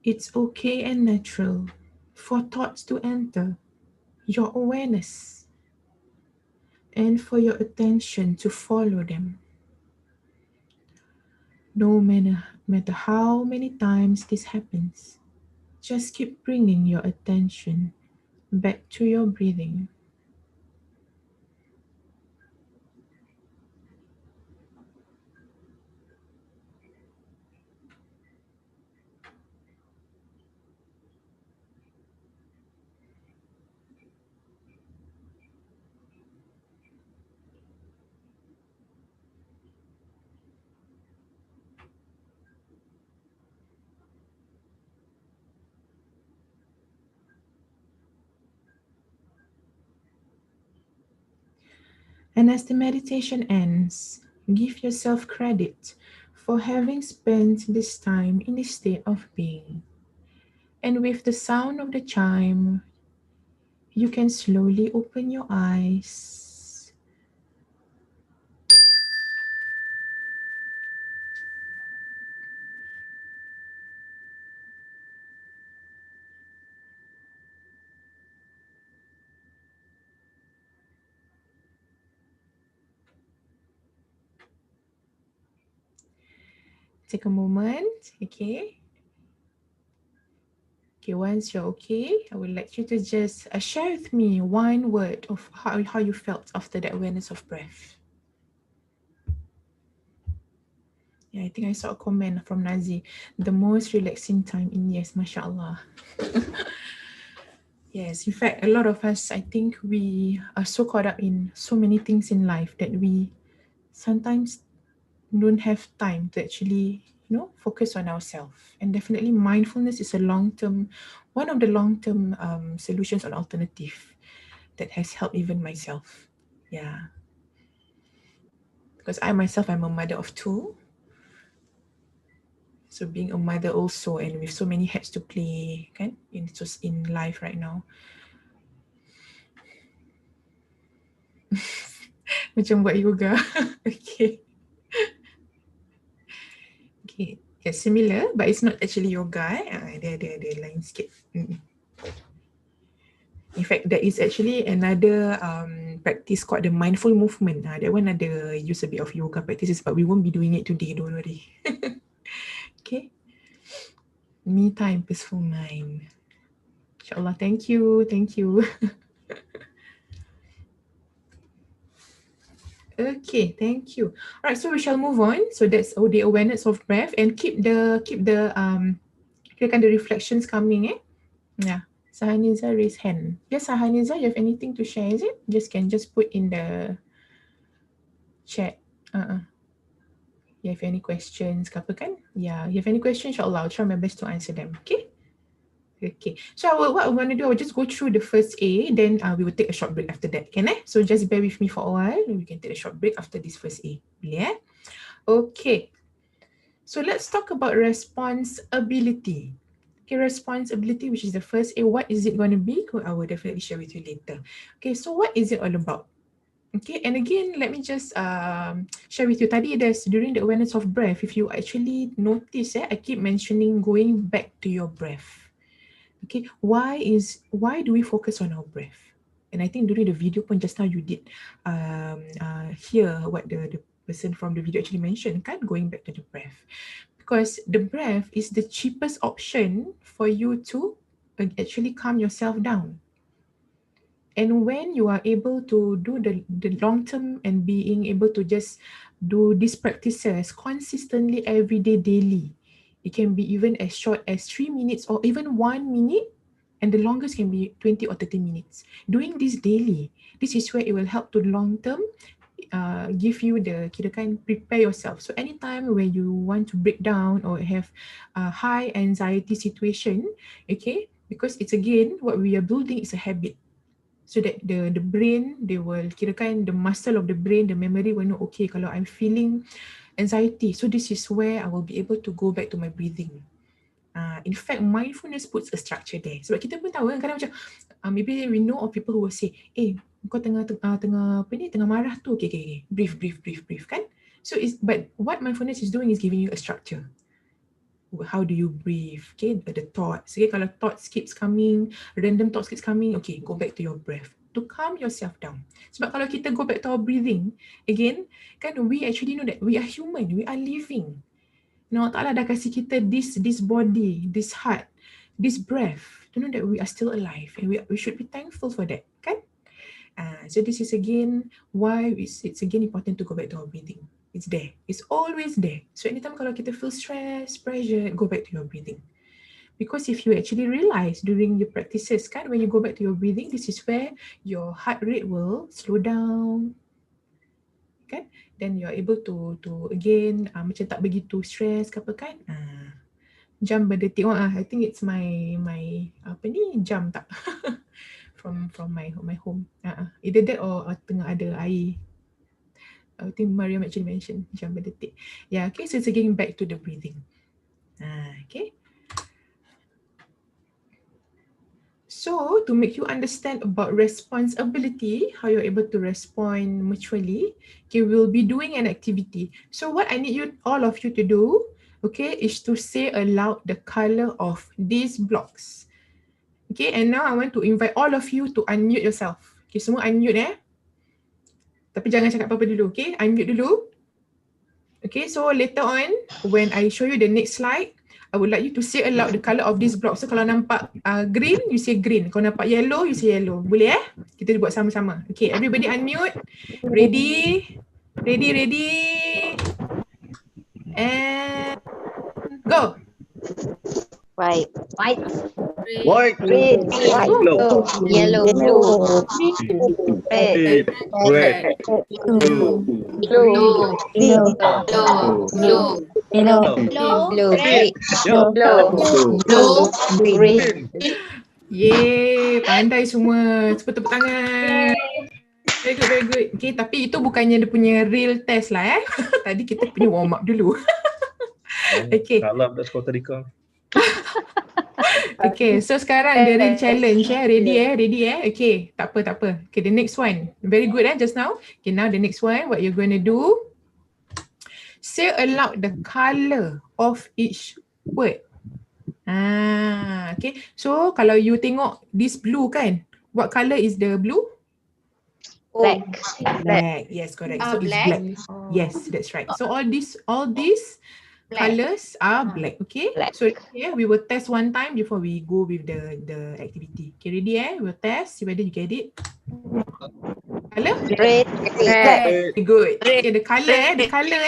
It's okay and natural for thoughts to enter your awareness and for your attention to follow them. No matter how many times this happens, just keep bringing your attention back to your breathing. And as the meditation ends, give yourself credit for having spent this time in this state of being. And with the sound of the chime, you can slowly open your eyes. Take a moment, okay? Okay, once you're okay, I would like you to just share with me one word of how you felt after that awareness of breath. Yeah, I think I saw a comment from Nazi. The most relaxing time in years, mashallah. Yes, in fact, a lot of us, I think we are so caught up in so many things in life that we sometimes don't have time to actually, focus on ourselves. And definitely mindfulness is one of the long-term solutions or alternative that has helped even myself. Yeah. Because I myself, I'm a mother of two. So being a mother also, and with so many hats to play, kan, in life right now. Macam buat yoga. Okay. Okay. Yeah, similar, but it's not actually yoga. Dia lain sikit. In fact, there is actually another practice called the mindful movement. That one ada use a bit of yoga practices, but we won't be doing it today, don't worry. Okay. Me time, peaceful mind. InsyaAllah, thank you. Okay, thank you. All right, so we shall move on. So that's the awareness of breath, and keep the kirakan the reflections coming, eh? Yeah. Sahaniza raise hand. Yes, Sahaniza, you have anything to share, is it? Just put in the chat. You have any questions ke apa kan? Yeah, you have any questions, insyaAllah, I'll try my best to answer them. Okay? Okay. So what I want to do, I will just go through the first A, then we will take a short break after that. Can I? So just bear with me for a while, and we can take a short break after this first A. Yeah? Okay. So let's talk about responsibility. Okay, responsibility, which is the first A. What is it going to be? I will definitely share with you later. Okay, so what is it all about? Okay, and again, let me just share with you. Tadi during the awareness of breath, if you actually notice, I keep mentioning going back to your breath. Okay, why do we focus on our breath? And I think during the video pun just now you did hear what the person from the video actually mentioned, kan? Going back to the breath. Because the breath is the cheapest option for you to actually calm yourself down. And when you are able to do the long term and being able to just do these practices consistently every day, daily, it can be even as short as 3 minutes or even 1 minute, and the longest can be 20 or 30 minutes. Doing this daily, this is where it will help to long term give you the kirakan prepare yourself. So anytime when you want to break down or have a high anxiety situation, okay, because it's again what we are building is a habit. So that the brain, they will kirakan the muscle of the brain, the memory will know, okay, kalau I'm feeling anxiety, so this is where I will be able to go back to my breathing. In fact, mindfulness puts a structure there. Sebab kita pun tahu kan, kadang macam maybe we know of people who will say, kau tengah marah tu, okay, breathe kan. So but what mindfulness is doing is giving you a structure. How do you breathe? Okay, the thoughts. Okay, kalau thoughts keeps coming, random thoughts keeps coming, okay, go back to your breath to calm yourself down. Sebab kalau kita go back to our breathing, again, kan we actually know that we are human, we are living. Allah Ta'ala dah kasih kita this body, this heart, this breath, to know that we are still alive, and we should be thankful for that, kan? So this is again why it's again important to go back to our breathing. It's there. It's always there. So anytime kalau kita feel stress, pressure, go back to your breathing. Because if you actually realize during your practices, kan, when you go back to your breathing, this is where your heart rate will slow down, kan? Then you're able to again macam tak begitu stress ke apa kan? Jam berdetik. I think it's my jam tak from my home. Either that or tengah ada air. I think Mariam actually mentioned jam berdetik. Yeah, okay, so it's again back to the breathing. Okay. So to make you understand about responsibility, how you're able to respond maturely, okay, we'll be doing an activity. So what I need you, all of you to do, okay, is to say aloud the color of these blocks. Okay, and now I want to invite all of you to unmute yourself. Okay, semua unmute Tapi jangan cakap apa-apa dulu, okay? Unmute dulu. Okay, so later on, when I show you the next slide, I would like you to say aloud the color of this block. So kalau nampak green, you say green. Kalau nampak yellow, you say yellow. Boleh Kita buat sama-sama. Okay, everybody unmute. Ready? And go. White. Green. Yellow. Blue. Red. Blue. Green. Yeay, pandai semua. Cepat tepuk tangan. Very good. Okay, tapi itu bukannya dia punya real test lah Tadi kita punya warm up dulu. Okay. Salam dah Costa Rica. Okay, so sekarang the real challenge ready Okay, tak apa. Okay, the next one. Very good just now. Okay, now the next one, what you're going to do, say aloud the color of each word. Okay. So kalau you tengok this blue kan, what color is the blue? Black. Yes, correct. So it's black. Yes, that's right. So all these colors are black. Okay. So here we will test one time before we go with the activity. Okay, ready We'll test, see whether you get it. Colour? Red. Very good. Okay, the colour the colour.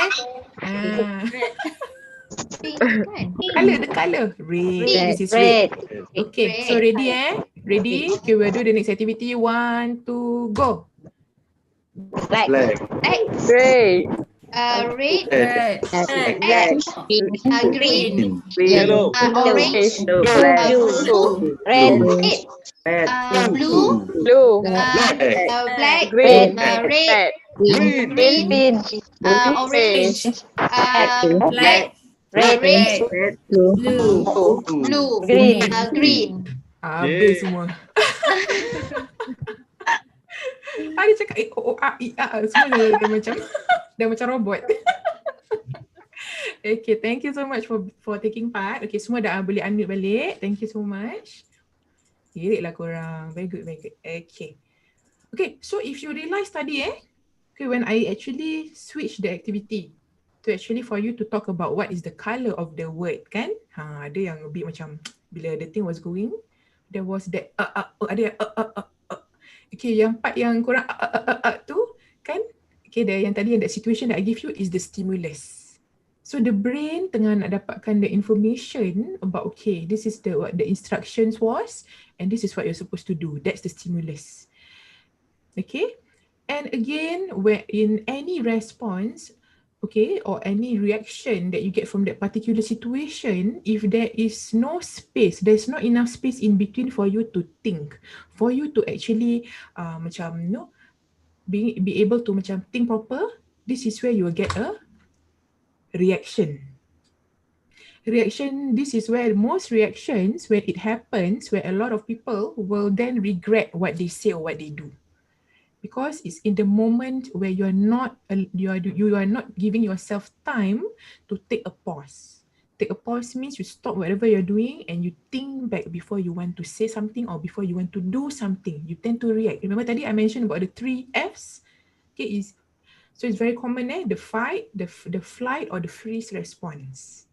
Red. This is red. Okay, so ready Ready? Okay, we'll do the next activity. 1, 2, go. Black. Gray. Red. Red. Black. Green. Green. Yellow. Orange. Black. Blue. Red. Blue. Blue. Black. Green. Red. Red. Green. Orange. Black. Red. Blue. Green. Habis semua. Ada cakap semua dah macam dah macam robot. Okay, thank you so much for taking part. Okay, semua dah boleh unmute balik. Thank you so much. Kirik lah korang. Very good, very good. Okay. Okay, so if you realize tadi okay, when I actually switch the activity to actually for you to talk about what is the colour of the word, kan? Ada yang a bit macam bila the thing was going, there was that ada yang okay, yang part yang korang tu kan, okay, yang tadi that situation that I give you is the stimulus. So the brain tengah nak dapatkan the information about, okay, this is what the instructions was and this is what you're supposed to do. That's the stimulus. Okay, and again, where in any response, okay, or any reaction that you get from that particular situation, if there is no space, there's not enough space in between for you to think, for you to actually macam, you know, be able to macam think proper, this is where you will get a reaction. This is where most reactions, when it happens, where a lot of people will then regret what they say or what they do. Because it's in the moment where you are not giving yourself time to take a pause. Take a pause means you stop whatever you're doing and you think back before you want to say something or before you want to do something. You tend to react. Remember tadi I mentioned about the 3 Fs? Okay, so it's very common, the fight, the flight, or the freeze response.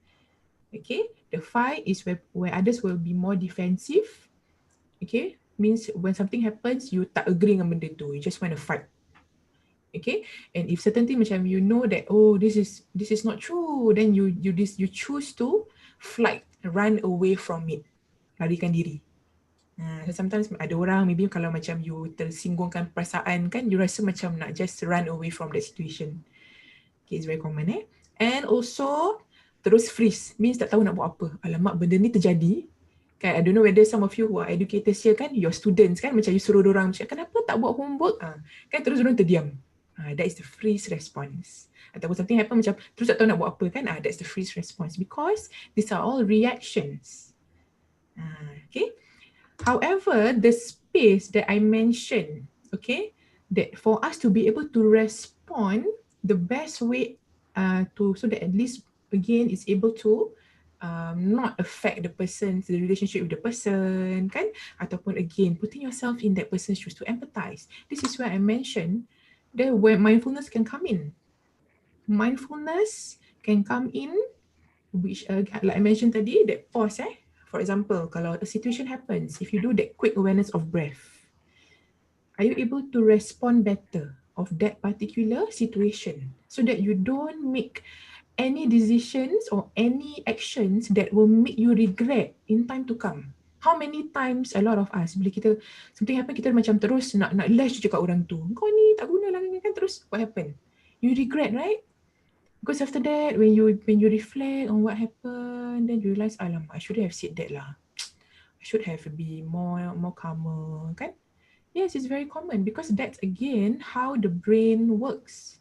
Okay, the fight is where others will be more defensive. Okay, means when something happens, you tak agree dengan benda tu, you just want to fight. Okay, and if certain thing macam you know that, oh, this is not true, then you choose to flight, run away from it, larikan diri. So sometimes ada orang maybe kalau macam you tersinggungkan perasaan kan, you rasa macam nak just run away from that situation. Okay, it's very common And also terus freeze, means tak tahu nak buat apa. Alamak, benda ni terjadi. Kan, I don't know whether some of you who are educators here kan, your students kan, macam you suruh diorang macam, kenapa tak buat homework? Kan terus diorang terdiam. That is the freeze response. Ataupun something happen macam terus tak tahu nak buat apa kan, that's the freeze response, because these are all reactions. Okay. However, the space that I mentioned, okay, that for us to be able to respond, the best way so that at least again is able to not affect the relationship with the person, kan? Ataupun again, putting yourself in that person's shoes to empathize. This is where I mentioned that where mindfulness can come in. Mindfulness can come in, which like I mentioned tadi, that pause. For example, kalau a situation happens, if you do that quick awareness of breath, are you able to respond better of that particular situation so that you don't make any decisions or any actions that will make you regret in time to come? How many times a lot of us, bila kita something happen, kita macam terus nak lash je kat orang tu, kau ni tak guna lah kan, terus what happen? You regret, right? Because after that, when you reflect on what happened, then you realize, alamak, I shouldn't have said that lah. I should have been more calmer, kan? Yes, it's very common because that's again how the brain works.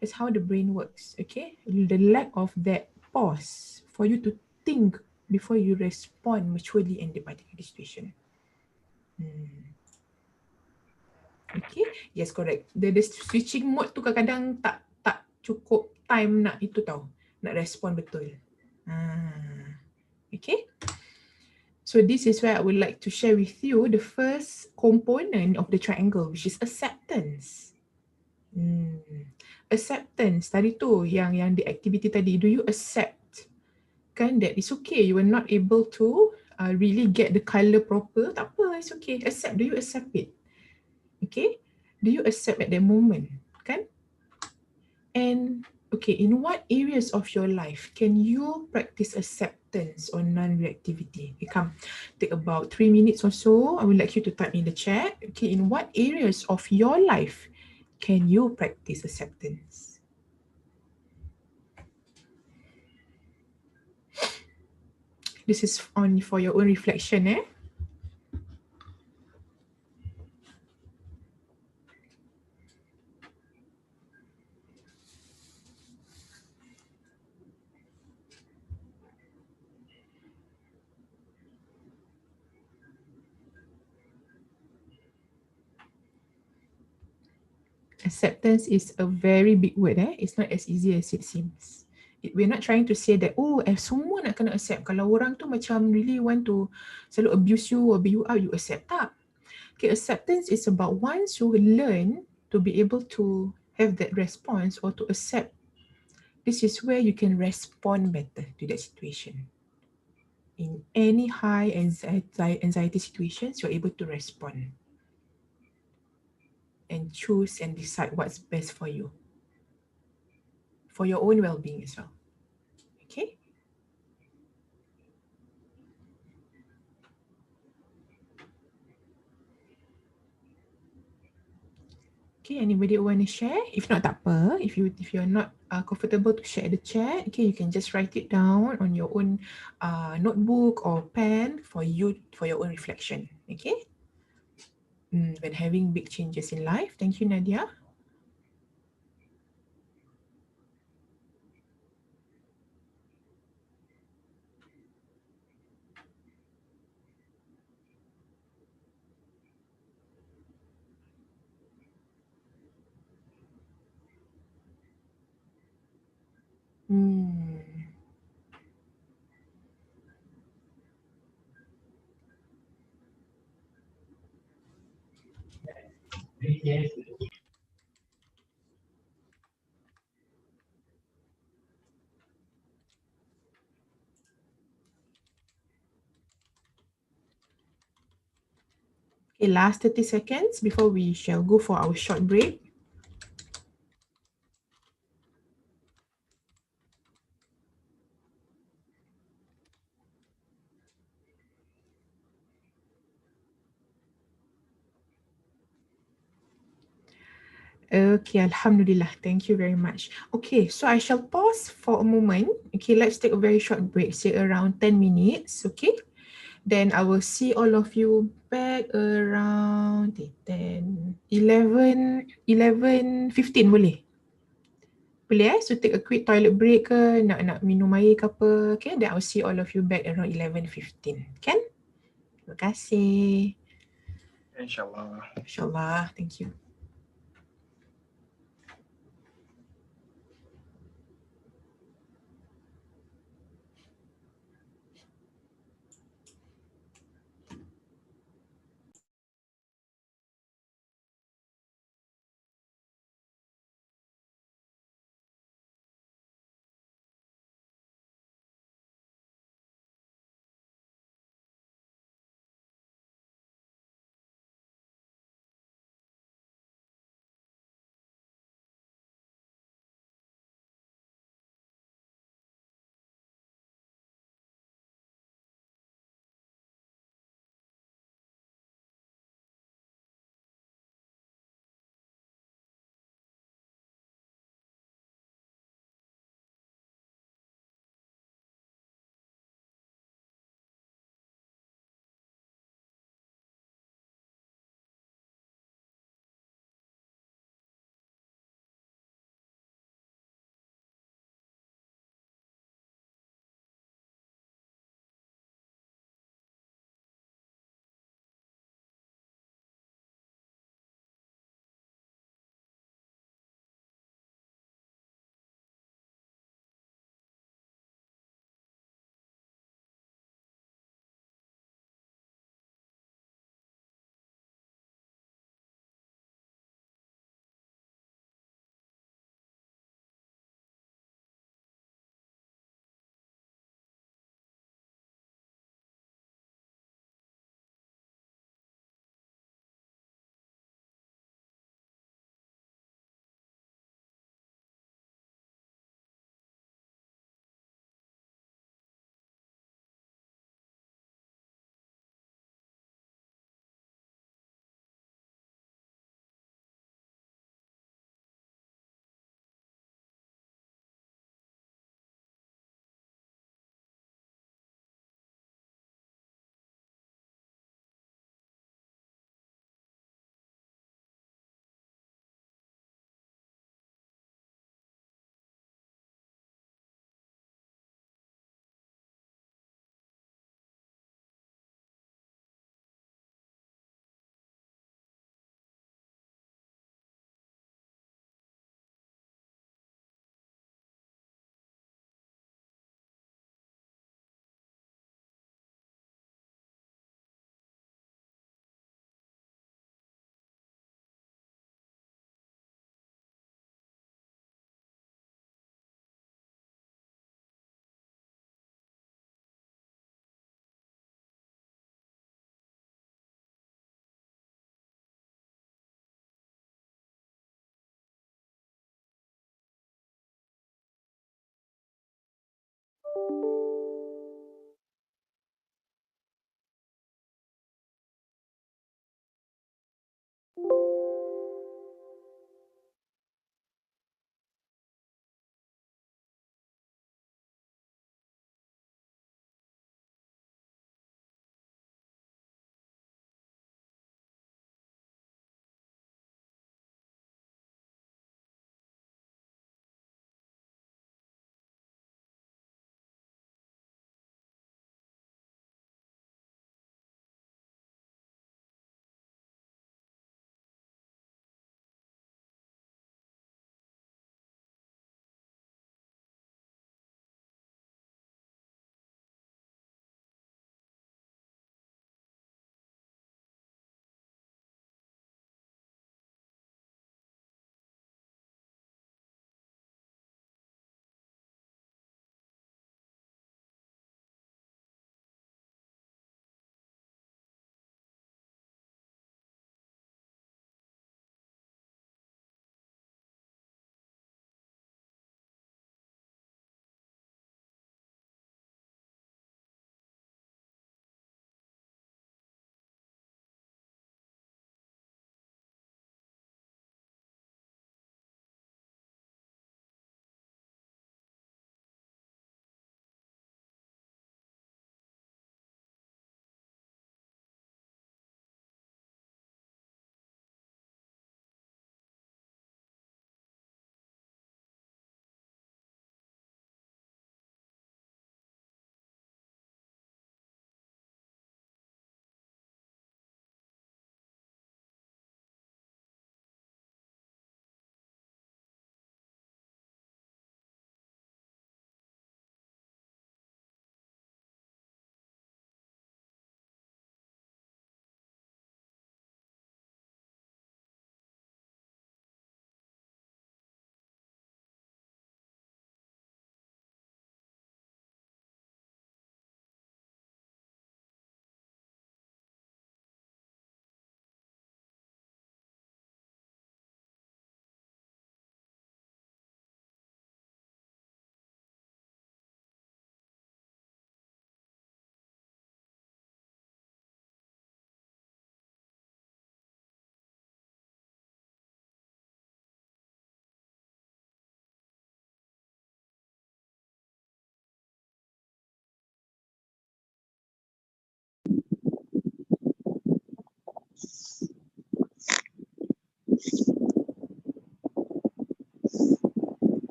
That's how the brain works, okay? The lack of that pause for you to think before you respond maturely in the particular situation. Okay, yes, correct. The switching mode tu kadang-kadang tak cukup time nak itu tau, nak respond betul. Okay. So this is where I would like to share with you the first component of the triangle, which is acceptance. Acceptance tadi tu, yang the activity tadi, do you accept kan that it's okay, you were not able to really get the colour proper, tak apa, it's okay, accept. Do you accept it? Okay, Do you accept at that moment? Kan? And okay, in what areas of your life can you practice acceptance or non-reactivity? Okay, come, take about 3 minutes or so. I would like you to type in the chat. Okay, in what areas of your life can you practice acceptance? This is on for your own reflection, eh? Acceptance is a very big word, eh? It's not as easy as it seems. We're not trying to say that, oh, semua nak kena accept. Kalau orang tu macam really want to selalu abuse you or beat you up, you accept tak? Okay, acceptance is about once you learn to be able to have that response or to accept, this is where you can respond better to that situation. In any high anxiety situations, you're able to respond and choose and decide what's best for you, for your own well-being as well. Okay? Okay, anybody want to share? If not, tak apa. If you're not comfortable to share the chat, okay, you can just write it down on your own notebook or pen for your own reflection. Okay? When having big changes in life. Thank you, Nadia. Okay, last 30 seconds before we shall go for our short break. Okay, Alhamdulillah. Thank you very much. Okay, so I shall pause for a moment. Okay, let's take a very short break, say around 10 minutes. Okay, then I will see all of you back around 10, 11, 11:15 boleh? Boleh So take a quick toilet break ke, nak minum air ke apa. Okay, then I'll see all of you back around 11:15. Kan? Terima kasih. InsyaAllah. InsyaAllah. Thank you.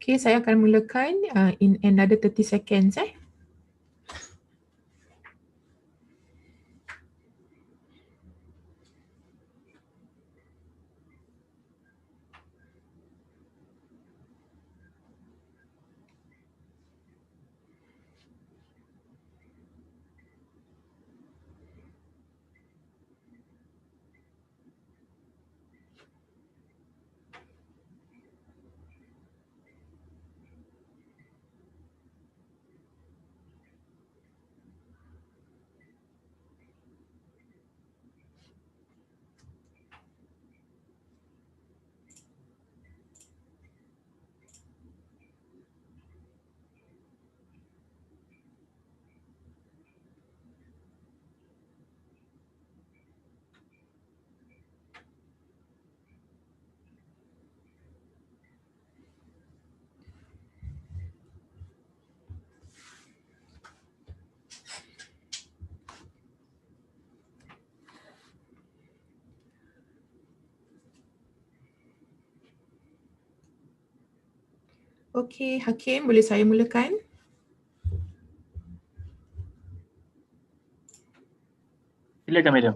Okay, saya akan mulakan in another 30 seconds. Okay, Hakim, boleh saya mulakan? Silakan, Madam.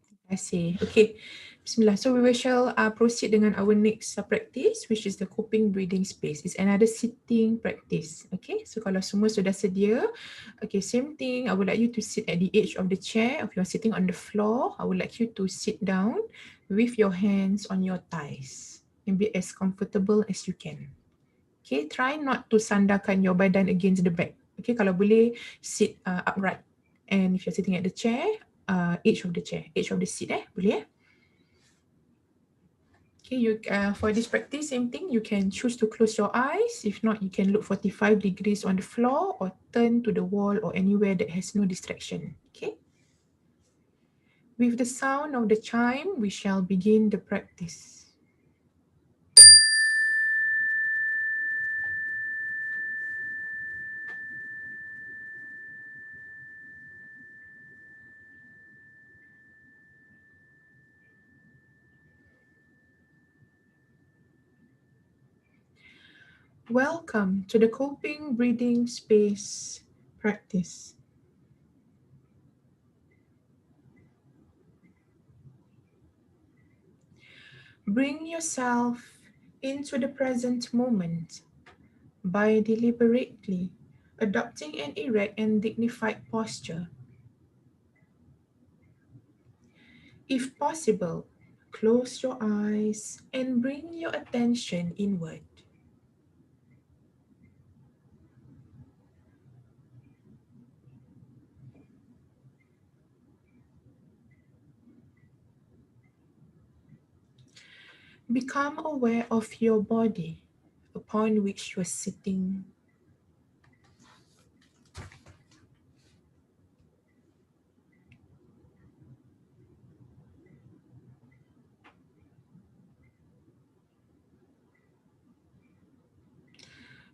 Terima kasih. Okay, Bismillah. So we shall proceed dengan our next practice, which is the coping breathing space. It's another sitting practice. Okay, so kalau semua sudah sedia, okay, same thing. I would like you to sit at the edge of the chair. If you are sitting on the floor, I would like you to sit down with your hands on your thighs and be as comfortable as you can. Okay, try not to sandarkan your badan against the back. Okay, kalau boleh sit upright. And if you're sitting at the chair, edge of the chair, edge of the seat, boleh? Okay, you for this practice, same thing. You can choose to close your eyes. If not, you can look 45 degrees on the floor or turn to the wall or anywhere that has no distraction. Okay. With the sound of the chime, we shall begin the practice. Welcome to the coping breathing space practice. Bring yourself into the present moment by deliberately adopting an erect and dignified posture. If possible, close your eyes and bring your attention inward. Become aware of your body upon which you are sitting.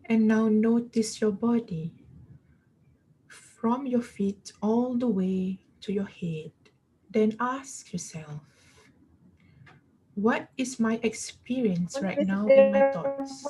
And now notice your body from your feet all the way to your head. Then ask yourself, what is my experience right now in my thoughts?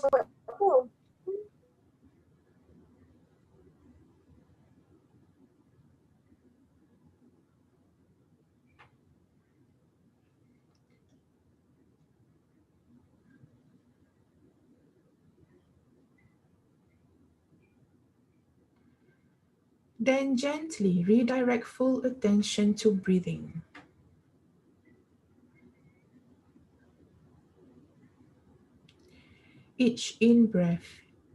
Then gently redirect full attention to breathing. Each in-breath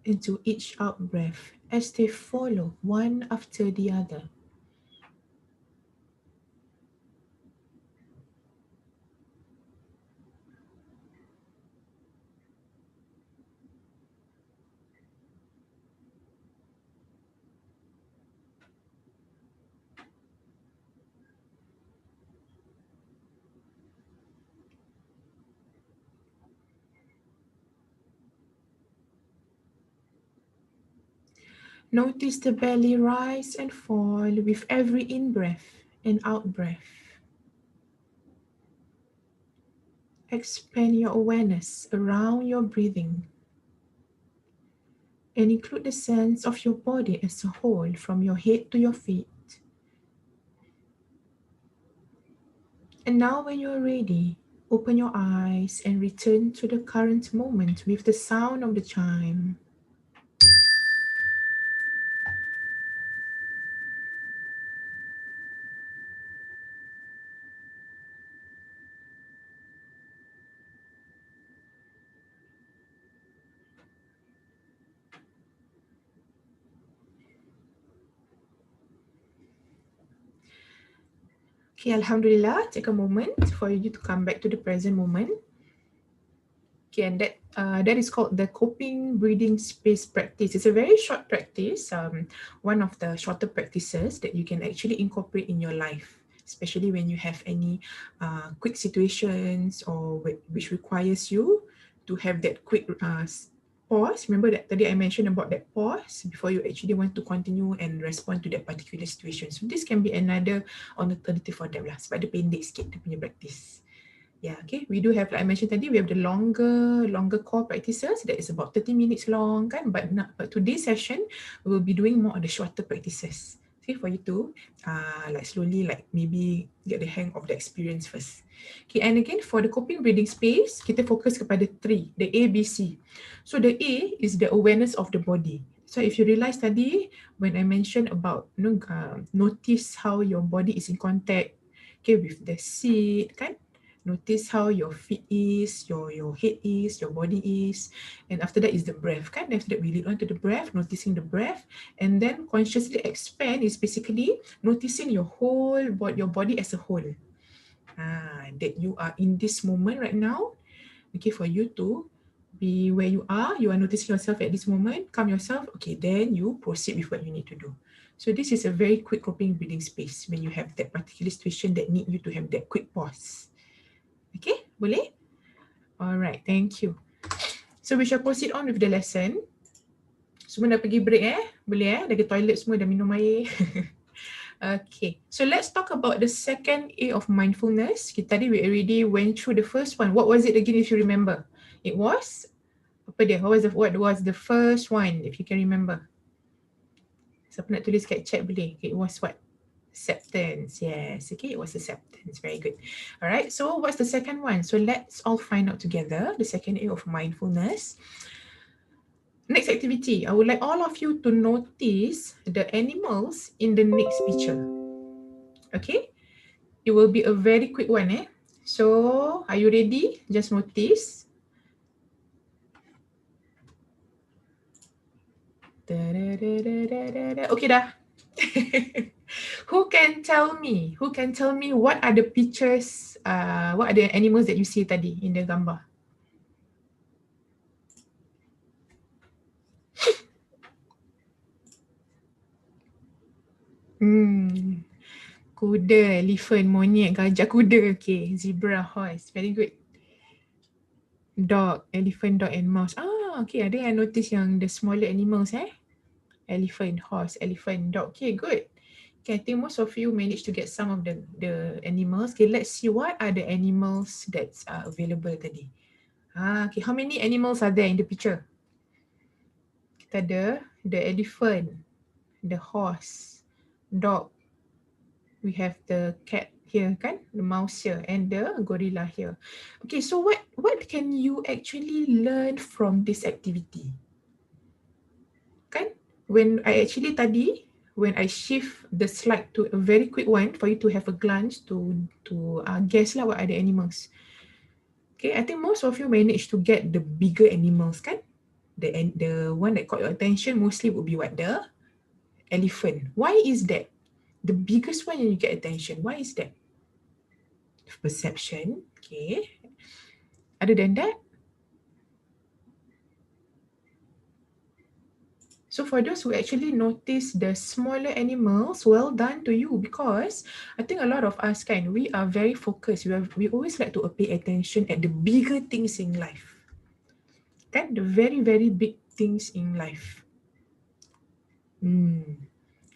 into each out-breath as they follow one after the other. Notice the belly rise and fall with every in-breath and out-breath. Expand your awareness around your breathing. and include the sense of your body as a whole from your head to your feet. And now when you're ready, open your eyes and return to the current moment with the sound of the chime. Okay, Alhamdulillah, take a moment for you to come back to the present moment. Okay, and that is called the coping breathing space practice. It's a very short practice, one of the shorter practices that you can actually incorporate in your life, especially when you have any quick situations or which requires you to have that quick pause. Remember that tadi I mentioned about that pause before you actually want to continue and respond to that particular situation. So this can be another alternative for them lah, sebab dia pendek sikit dia punya practice. Yeah, okay. We do have, like I mentioned tadi, we have the longer core practices that is about 30 minutes long, kan? But today's session, we will be doing more of the shorter practices. Okay, for you to like slowly, like maybe get the hang of the experience first. Okay, and again for the coping breathing space, kita fokus kepada 3, the A, B, C. So the A is the awareness of the body. So if you realize tadi, when I mentioned about notice how your body is in contact, okay, with the seat, kan? Notice how your feet is, your head is, your body is, and after that is the breath, kan? After that we lead on to the breath, noticing the breath, and then consciously expand is basically noticing your body as a whole. That you are in this moment right now. Okay, for you to be where you are noticing yourself at this moment, calm yourself, okay, then you proceed with what you need to do. So this is a very quick coping breathing space when you have that particular situation that need you to have that quick pause. Okay, boleh? Alright, thank you. So we shall proceed on with the lesson. Semua dah pergi break Boleh dah ke toilet semua, dah minum air. Okay, so let's talk about the second A of mindfulness. Tadi we already went through the first one. What was it again if you remember? It was, what was the first one if you can remember? Siapa nak tulis kat chat boleh? Okay, it was what? Acceptance, yes, okay, it was acceptance, very good. All right, so what's the second one? So let's all find out together the second A of mindfulness. Next activity, I would like all of you to notice the animals in the next picture. Okay, it will be a very quick one. So are you ready? Just notice. Okay dah. Who can tell me what are the pictures, what are the animals that you see tadi in the gambar? Kuda, elephant, monyet, gajah, kuda. Okay, zebra, horse, very good. Dog, elephant, dog and mouse. Okay, ada yang notice yang the smaller animals elephant, horse, elephant, dog. Okay, good. Okay, I think most of you managed to get some of the animals. Okay, let's see what are the animals that's available tadi. Okay, how many animals are there in the picture? Kita ada the elephant, the horse, dog. We have the cat here, kan? The mouse here and the gorilla here. Okay, so what can you actually learn from this activity? Kan? When I shift the slide to a very quick one for you to have a glance to guess lah what are the animals. Okay, I think most of you managed to get the bigger animals, kan? The one that caught your attention mostly would be what? The elephant. Why is that? The biggest one you get attention. Why is that? Perception. Okay. Other than that, so for those who actually notice the smaller animals, well done to you, because I think a lot of us we are very focused. We always like to pay attention at the bigger things in life. The very, very big things in life.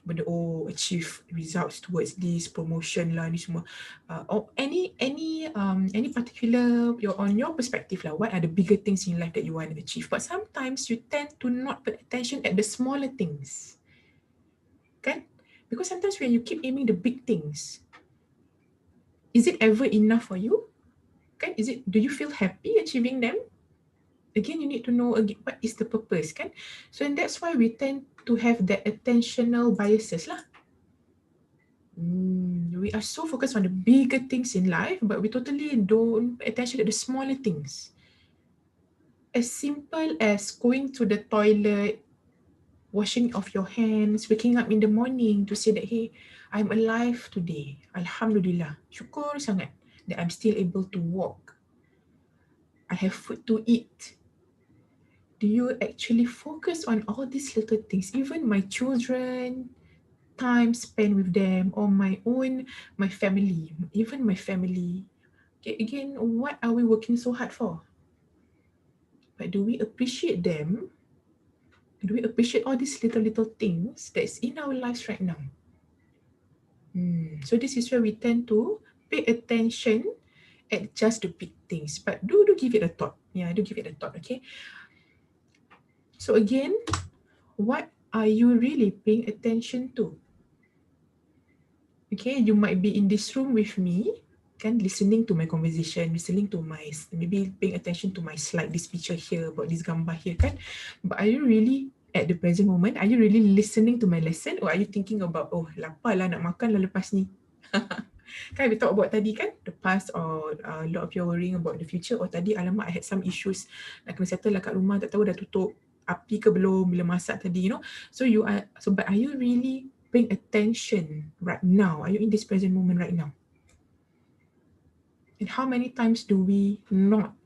benda, oh achieve results towards this promotion lah ni semua, or any particular on your perspective lah, what are the bigger things in life that you want to achieve. But sometimes you tend to not put attention at the smaller things, kan? Because sometimes when you keep aiming the big things, is it ever enough for you? Kan? Do you feel happy achieving them? Again, you need to know again, what is the purpose, kan? So and that's why we tend to have that attentional biases lah. We are so focused on the bigger things in life, but we totally don't pay attention to the smaller things. As simple as going to the toilet, washing off your hands, waking up in the morning to say that, hey, I'm alive today. Alhamdulillah. Syukur sangat that I'm still able to walk. I have food to eat. Do you actually focus on all these little things? Even my children, time spent with them, or my family, even my family. Okay, again, what are we working so hard for? But do we appreciate them? Do we appreciate all these little things that's in our lives right now? So this is where we tend to pay attention at just the big things. But do give it a thought. Yeah, do give it a thought, okay? So again, what are you really paying attention to? Okay, you might be in this room with me, kan, listening to my conversation, listening to my, maybe paying attention to my slide, this picture here, about this gambar here, kan? But are you really, at the present moment, are you really listening to my lesson, or are you thinking about, oh, lapar lah, nak makan lah lepas ni? Kan we talk about tadi kan, the past, or a lot of you worrying about the future, or tadi, alamak, I had some issues, nak kena settle lah kat rumah, tak tahu dah tutup api ke belum bila masak tadi, you know. So you are, but are you really paying attention right now? Are you in this present moment right now? And how many times do we not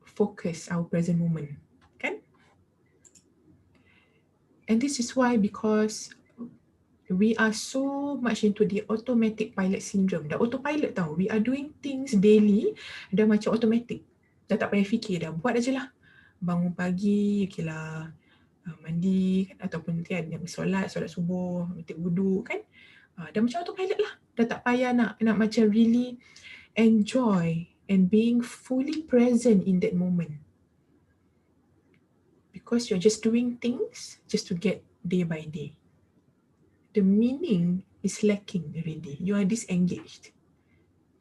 focus our present moment? Kan? And this is why, because we are so much into the automatic pilot syndrome. Dah autopilot tau. We are doing things daily, dah macam automatic. Dah tak payah fikir dah. Buat aja lah. Bangun pagi, okay lah, mandi kan, ataupun kan solat subuh, ambil wudu kan, dah macam autopilot lah, dah tak payah nak macam really enjoy and being fully present in that moment, because you're just doing things just to get day by day. The meaning is lacking already. You are disengaged.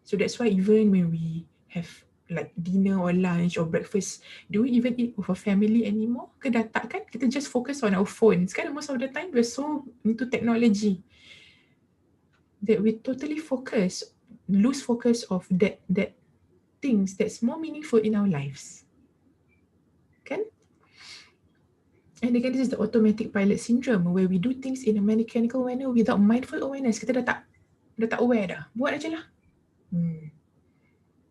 So that's why even when we have like dinner or lunch or breakfast, do we even eat with a family anymore? Ke dah tak kan? Kita just focus on our phones. Kan most of the time we're so into technology that we totally lose focus of that things that's more meaningful in our lives. Kan? And again, this is the automatic pilot syndrome, where we do things in a mechanical manner without mindful awareness. Kita dah tak aware dah. Buat aja lah.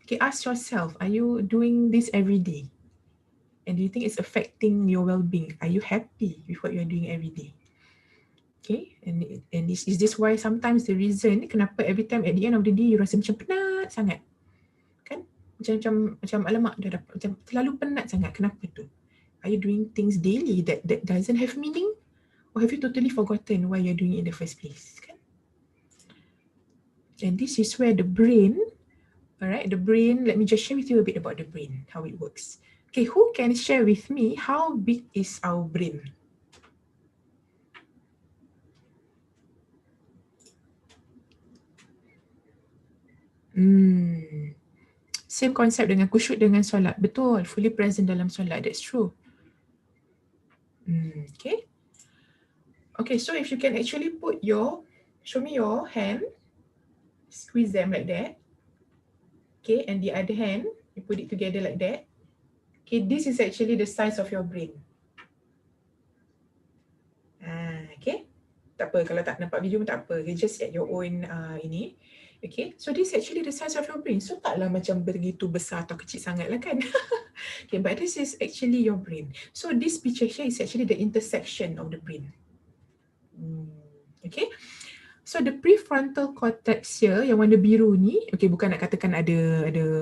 Okay, ask yourself, are you doing this every day? And do you think it's affecting your well-being? Are you happy with what you're doing every day? Okay, and is this why sometimes the reason kenapa every time at the end of the day you rasa macam penat sangat? Kan? Macam alamak, dah dapat, macam terlalu penat sangat. Kenapa tu? Are you doing things daily that doesn't have meaning? Or have you totally forgotten why you're doing it in the first place? Kan? And this is where the brain, alright, the brain, let me just share with you a bit about the brain, how it works. Okay, who can share with me how big is our brain? Same concept dengan khusyuk dengan solat. Betul, fully present dalam solat, that's true. Okay. Okay, so if you can actually show me your hand, squeeze them like that. Okay, and the other hand, you put it together like that. Okay, this is actually the size of your brain. Okay, tak apa, kalau tak nampak video pun tak apa, okay, just at your own ini. Okay, so this is actually the size of your brain. So taklah macam begitu besar atau kecil sangat lah kan. Okay, but this is actually your brain. So this picture here is actually the intersection of the brain. Okay, So the prefrontal cortex here yang warna biru ni, okay, bukan nak katakan ada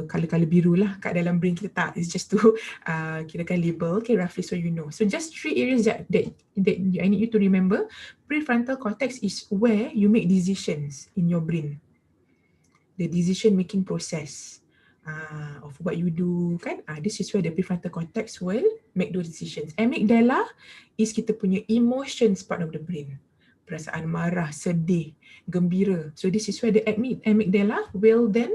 color-color biru lah kat dalam brain kita, tak. It's just to kirakan label, okay, roughly so you know. So just 3 areas that I need you to remember. Prefrontal cortex is where you make decisions in your brain. The decision making process of what you do, kan? This is where the prefrontal cortex will make those decisions. Amygdala is kita punya emotions part of the brain. Perasaan marah, sedih, gembira. So this is where the amygdala will then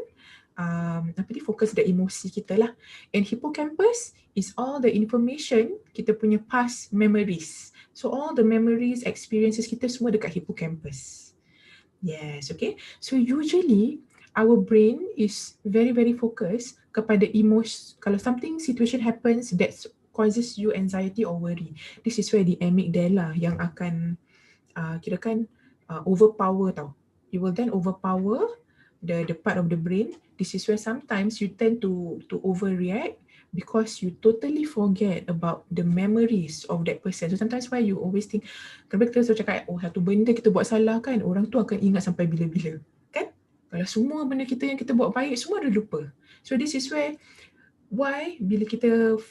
fokus the emosi kita lah. And hippocampus is all the information, kita punya past memories. So all the memories, experiences kita semua dekat hippocampus. Yes, okay. So usually our brain is very focused kepada emosi. Kalau something situation happens that causes you anxiety or worry, this is where the amygdala yang akan kirakan overpower tau. You will then overpower the part of the brain. This is where sometimes you tend to overreact because you totally forget about the memories of that person. So sometimes why you always think, kenapa kita selalu cakap, oh satu benda kita buat salah kan, orang tu akan ingat sampai bila-bila, kan? Kalau semua benda kita yang kita buat baik, semua dah lupa. So this is where, why bila kita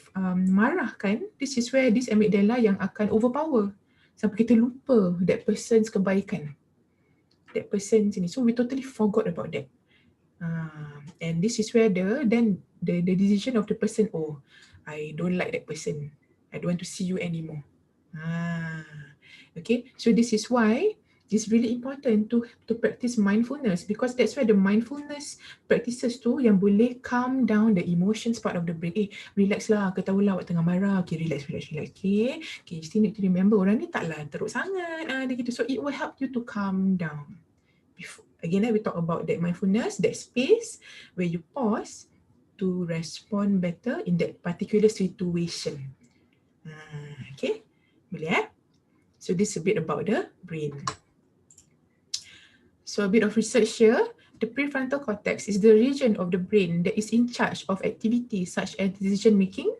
marah kan, this is where this amygdala yang akan overpower sampai kita lupa that person's kebaikan, that person sini. So we totally forgot about that. And this is where the decision of the person, oh, I don't like that person, I don't want to see you anymore. Okay, so this is why it's really important to practice mindfulness, because that's where the mindfulness practices tu yang boleh calm down the emotions part of the brain. Relax lah, ketahuilah awak tengah marah, okay, relax. Okay, you still need to remember orang ni taklah teruk sangat, dia gitu. So it will help you to calm down. Again, we talk about that mindfulness, that space where you pause to respond better in that particular situation. Okay, boleh So this is a bit about the brain. So a bit of research here. The prefrontal cortex is the region of the brain that is in charge of activities such as decision making,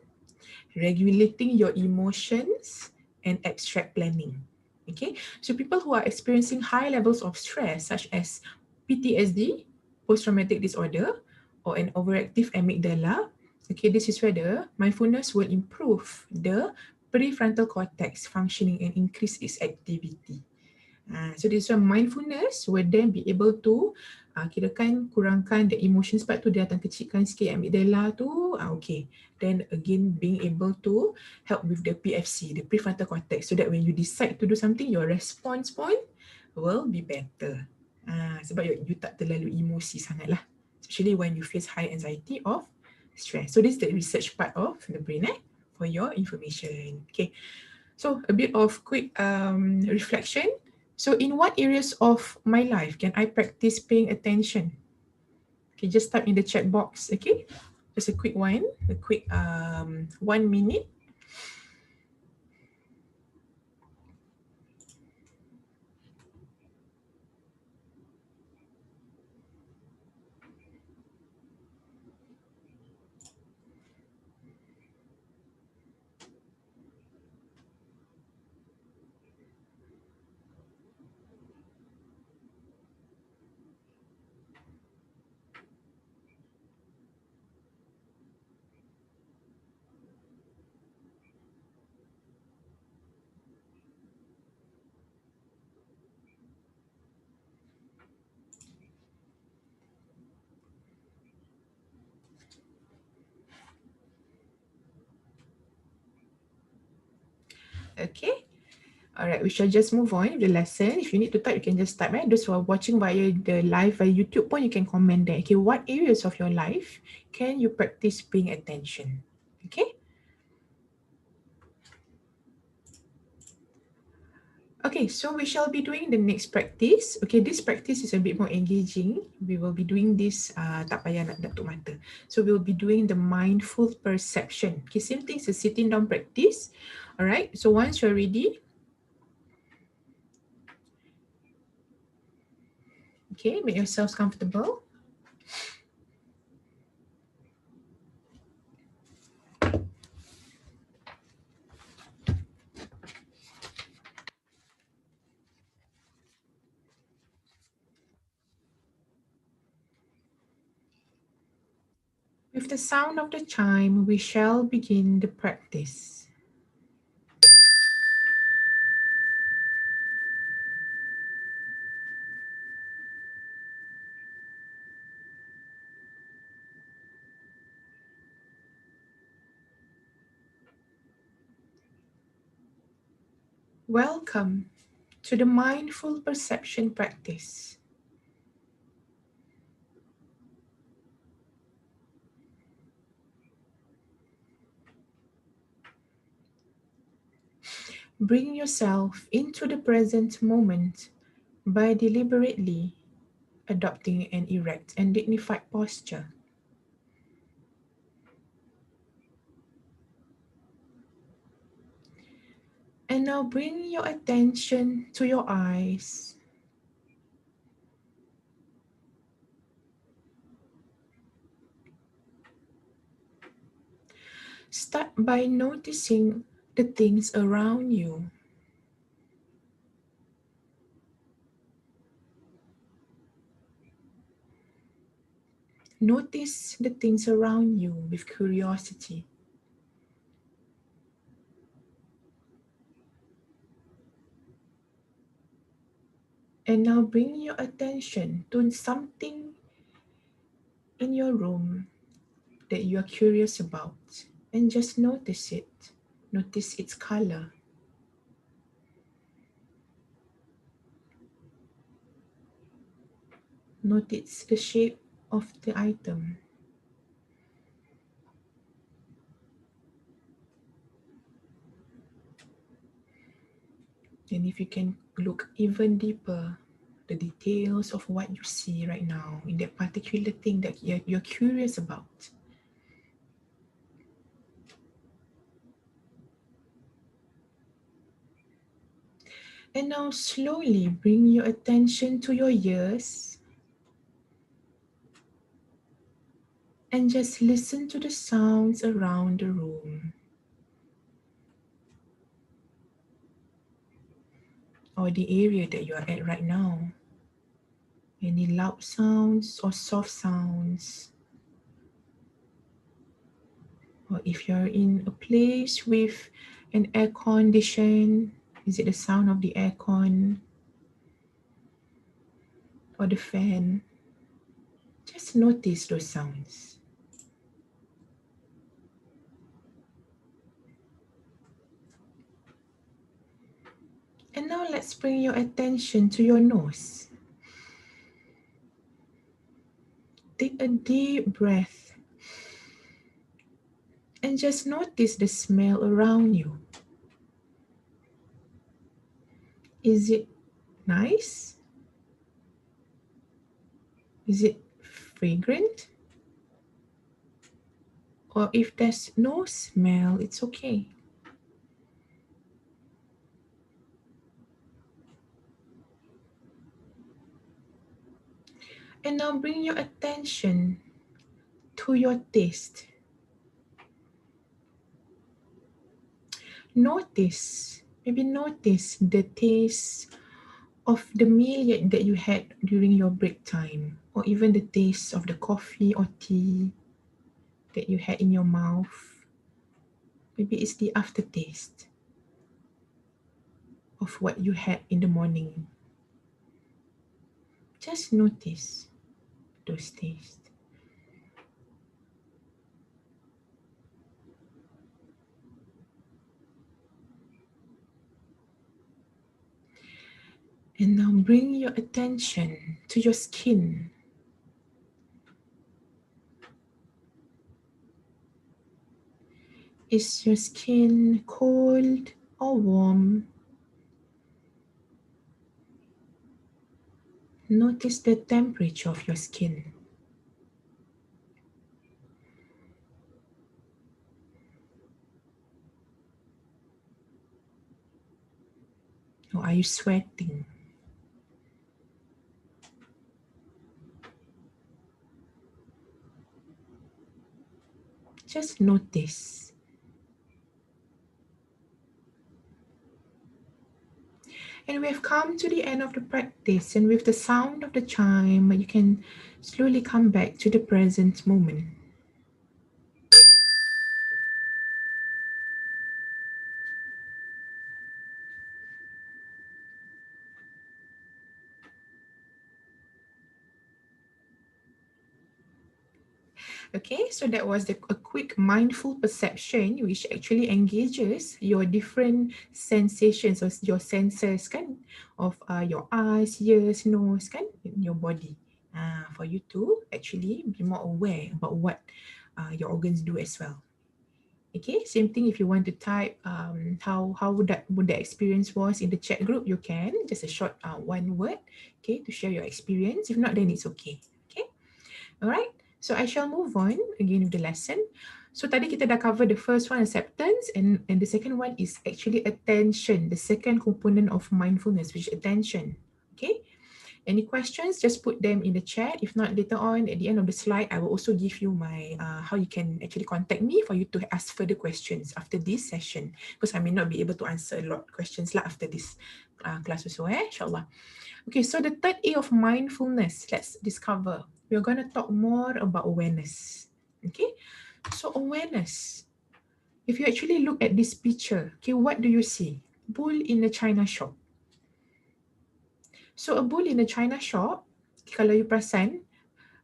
regulating your emotions, and abstract planning. Okay, so people who are experiencing high levels of stress such as PTSD, post-traumatic disorder, or an overactive amygdala, okay, this is where the mindfulness will improve the prefrontal cortex functioning and increase its activity. So this one, mindfulness will then be able to kirakan kurangkan the emotions part tu, dia akan kecilkan sikit amygdala tu, okay. Then again being able to help with the PFC, the prefrontal cortex, so that when you decide to do something, your response point will be better. Sebab you tak terlalu emosi sangat lah, especially when you face high anxiety or stress. So this is the research part of the brain for your information. Okay, so a bit of quick reflection. So in what areas of my life can I practice paying attention? Okay, just type in the chat box, okay? Just a quick one, a quick 1 minute. Okay, all right, we shall just move on with the lesson. If you need to type, you can just type. Those who are watching via the live via YouTube pun, you can comment there. Okay, what areas of your life can you practice paying attention? Okay. Okay, so we shall be doing the next practice. Okay, this practice is a bit more engaging. We will be doing this, tak payah nak tutup mata. So we'll be doing the mindful perception. Okay, same thing as a sitting down practice. All right, so once you're ready, okay, make yourselves comfortable. With the sound of the chime, we shall begin the practice. Welcome to the mindful perception practice. Bring yourself into the present moment by deliberately adopting an erect and dignified posture. And now bring your attention to your eyes. Start by noticing the things around you. Notice the things around you with curiosity. And now bring your attention to something in your room that you are curious about, and just notice it. Notice its color. Notice the shape of the item. And if you can look even deeper, the details of what you see right now in that particular thing that you're curious about. And now slowly bring your attention to your ears and just listen to the sounds around the room or the area that you are at right now. Any loud sounds or soft sounds. Or if you're in a place with an air condition, is it the sound of the aircon or the fan? Just notice those sounds. And now let's bring your attention to your nose. Take a deep breath and just notice the smell around you. Is it nice? Is it fragrant? Or if there's no smell, it's okay. And now bring your attention to your taste. Notice the taste of the meal that you had during your break time, or even the taste of the coffee or tea that you had in your mouth. Maybe it's the aftertaste of what you had in the morning. Just notice those tastes. And now bring your attention to your skin. Is your skin cold or warm? Notice the temperature of your skin. Or are you sweating? Just notice. And we have come to the end of the practice, and with the sound of the chime, you can slowly come back to the present moment. Okay, so that was a quick mindful perception which actually engages your different sensations or your senses kan, of your eyes, ears, nose kan, in your body, for you to actually be more aware about what your organs do as well. Okay, same thing if you want to type how would the experience was in the chat group, you can just a short one word, okay, to share your experience. If not, then it's okay. Okay, all right. So I shall move on again with the lesson. So tadi kita dah cover the first one, acceptance, and the second one is actually attention, the second component of mindfulness, which is attention. Okay. Any questions, just put them in the chat. If not, later on at the end of the slide, I will also give you my how you can actually contact me for you to ask further questions after this session, because I may not be able to answer a lot of questions lah after this class also, inshallah. Okay, so the third A of mindfulness, let's discover. We're going to talk more about awareness. Okay, so awareness. If you actually look at this picture, okay, what do you see? Bull in a china shop. So a bull in a china shop, kalau you perasan,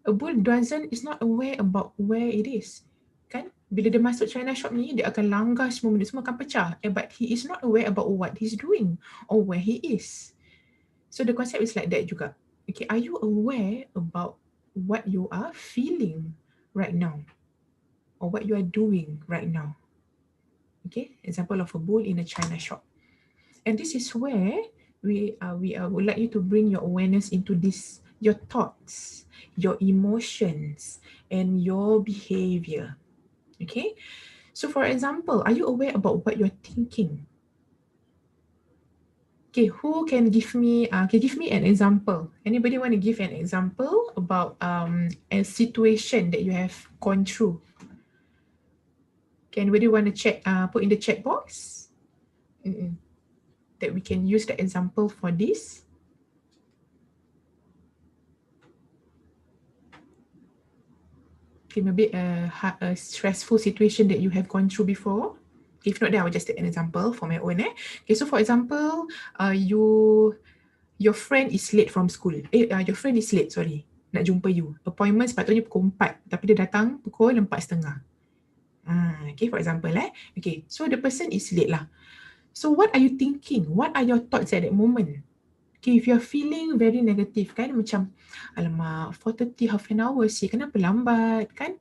a bull is not aware about where it is. Kan? Bila dia masuk china shop ni, dia akan langgar semua benda, semua akan pecah. But he is not aware about what he's doing or where he is. So the concept is like that juga. Okay, are you aware about what you are feeling right now or what you are doing right now? Okay, example of a bull in a china shop. And this is where we would like you to bring your awareness into this, your thoughts, your emotions, and your behavior. Okay, so for example, are you aware about what you're thinking? Okay, who can give me an example? Anybody want to give an example about a situation that you have gone through? Can anybody want to put in the chat box? That we can use the example for this. Okay, maybe a stressful situation that you have gone through before. If not, then I will just take an example for my own. Okay, so for example, your friend is late from school. Your friend is late, sorry, nak jumpa you. Appointment sepatutnya pukul 4, tapi dia datang pukul 4:30. Okay, for example, okay, so the person is late lah. So what are you thinking? What are your thoughts at that moment? Okay, if you're feeling very negative, kan, macam, alamak, 4:30, half an hour sih, kenapa lambat, kan?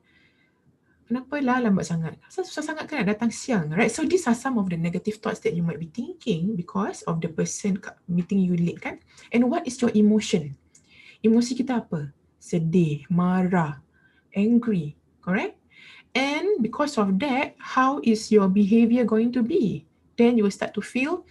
Kenapa lah lambat sangat? Susah sangat kan nak datang siang, right? So these are some of the negative thoughts that you might be thinking because of the person meeting you late, kan? And what is your emotion? Emosi kita apa? Sedih, marah, angry, correct? And because of that, how is your behavior going to be? Then you will start to feel,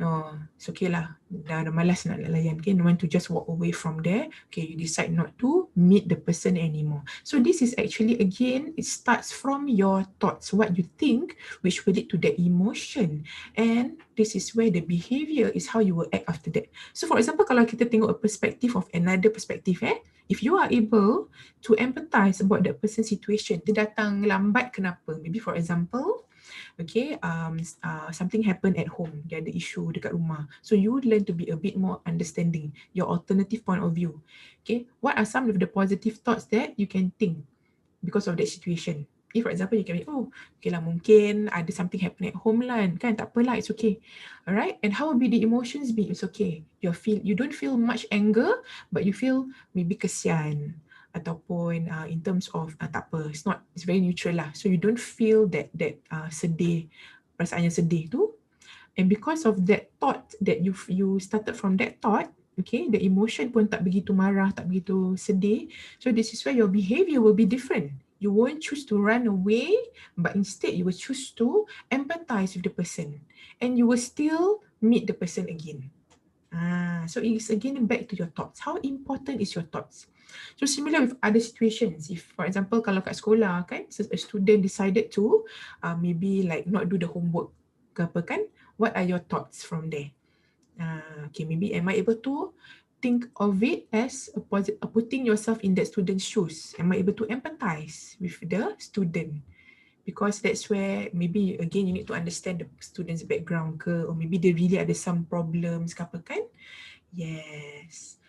oh, it's okay lah, dah malas nak layan, okay, you want to just walk away from there, okay, you decide not to meet the person anymore. So this is actually, again, it starts from your thoughts, what you think, which will lead to the emotion, and this is where the behavior is how you will act after that. So for example, kalau kita tengok a perspective of another perspective, if you are able to empathize about that person's situation, dia datang lambat kenapa? Maybe for example, okay, something happened at home, dia ada issue dekat rumah. So you learn to be a bit more understanding, your alternative point of view. Okay, what are some of the positive thoughts that you can think because of that situation? If for example, you can be, oh, okay lah, mungkin ada something happen at home lah, kan, tak apalah, it's okay. Alright, and how will be the emotions be? It's okay. You don't feel much anger, but you feel maybe kesian, ataupun in terms of tak apa, it's very neutral lah. So you don't feel that sedih, perasaan yang sedih tu. And because of that thought that you started from that thought, okay, the emotion pun tak begitu marah, tak begitu sedih. So this is where your behavior will be different. You won't choose to run away, but instead you will choose to empathize with the person, and you will still meet the person again. So it's again back to your thoughts. How important is your thoughts? So similar with other situations. If for example, kalau kat sekolah, kan, a student decided to maybe like not do the homework ke apa, kan, what are your thoughts from there? Okay, maybe am I able to think of it as putting yourself in that student's shoes? Am I able to empathize with the student? Because that's where maybe again you need to understand the student's background ke, or maybe they really ada some problems ke apa, kan? Yes.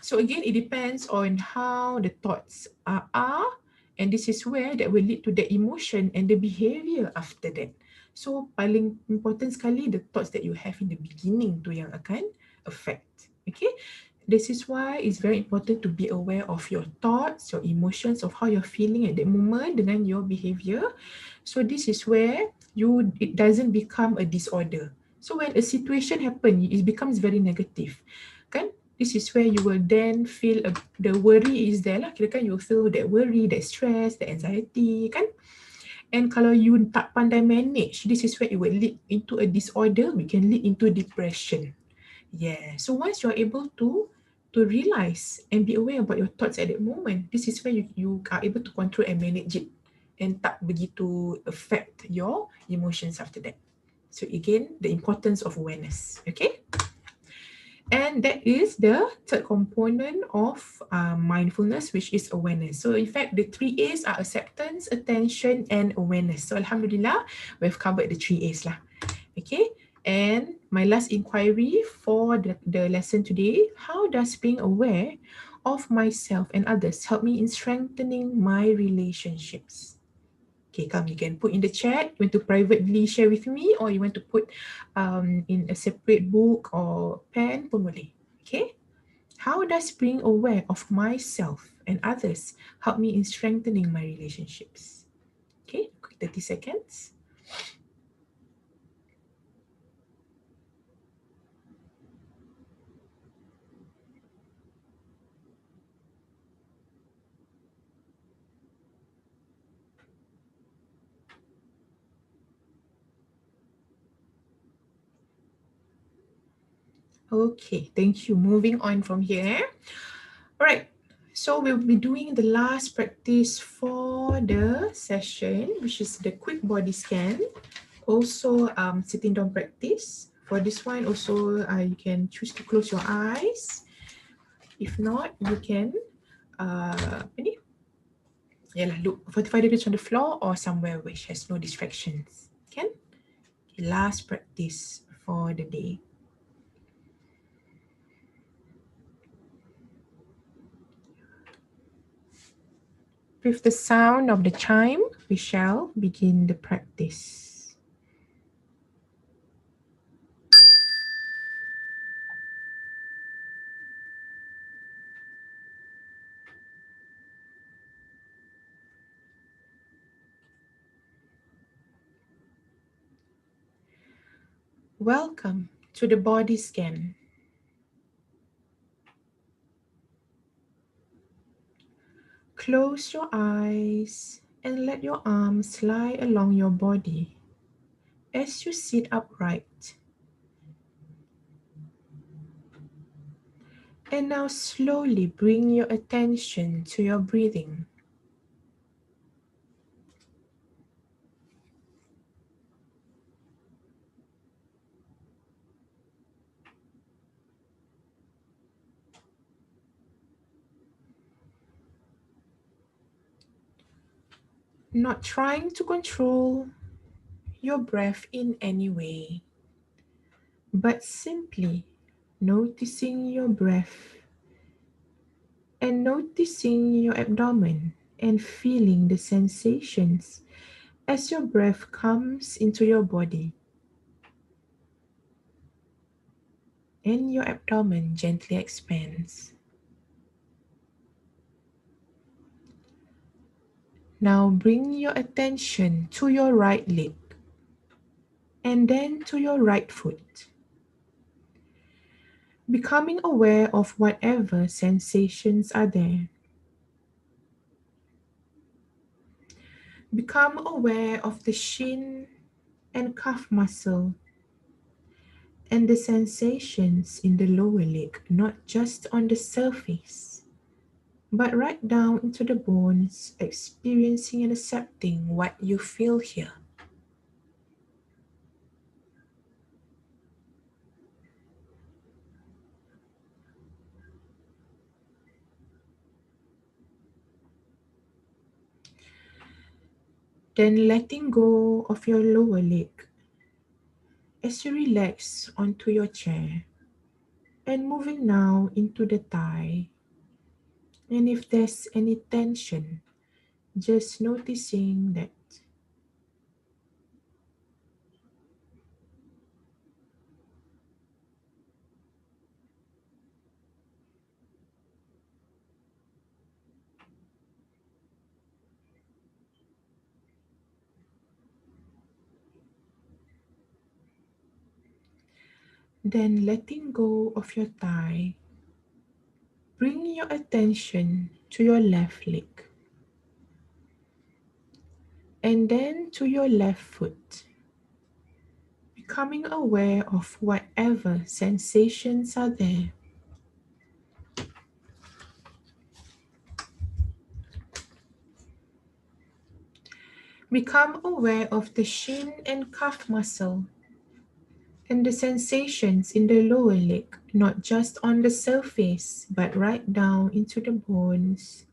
So again, it depends on how the thoughts are, and this is where that will lead to the emotion and the behavior after that. So paling important sekali the thoughts that you have in the beginning tu yang akan affect. Okay, this is why it's very important to be aware of your thoughts, your emotions, of how you're feeling at that moment dengan your behavior. So this is where it doesn't become a disorder. So when a situation happens, it becomes very negative, kan? This is where you will then feel the worry is there lah. Kirakan you feel that worry, that stress, that anxiety, kan? And kalau you tak pandai manage, this is where it will lead into a disorder. We can lead into depression. Yeah. So once you're able to realize and be aware about your thoughts at that moment, this is where you are able to control and manage it, and tak begitu affect your emotions after that. So again, the importance of awareness. Okay. And that is the third component of mindfulness, which is awareness. So in fact, the 3 A's are acceptance, attention, and awareness. So Alhamdulillah, we've covered the 3 A's lah. Okay, and my last inquiry for the lesson today, how does being aware of myself and others help me in strengthening my relationships? Okay, come, you can put in the chat. You want to privately share with me, or you want to put in a separate book or pen pun boleh. Okay, how does being aware of myself and others help me in strengthening my relationships? Okay, quick 30 seconds. Okay, thank you. Moving on from here. All right, so we'll be doing the last practice for the session, which is the quick body scan. Also, sitting down practice. For this one, also you can choose to close your eyes. If not, you can look 45 degrees on the floor or somewhere which has no distractions. Okay? Last practice for the day. With the sound of the chime, we shall begin the practice. Welcome to the body scan. Close your eyes and let your arms lie along your body as you sit upright. And now slowly bring your attention to your breathing. Not trying to control your breath in any way, but simply noticing your breath and noticing your abdomen and feeling the sensations as your breath comes into your body and your abdomen gently expands. Now bring your attention to your right leg and then to your right foot, becoming aware of whatever sensations are there. Become aware of the shin and calf muscle and the sensations in the lower leg, not just on the surface, but right down into the bones, experiencing and accepting what you feel here. Then letting go of your lower leg as you relax onto your chair. And moving now into the thigh. And if there's any tension, just noticing that. Then letting go of your thigh, bring your attention to your left leg. And then to your left foot. Becoming aware of whatever sensations are there. Become aware of the shin and calf muscle and the sensations in the lower leg, not just on the surface, but right down into the bones,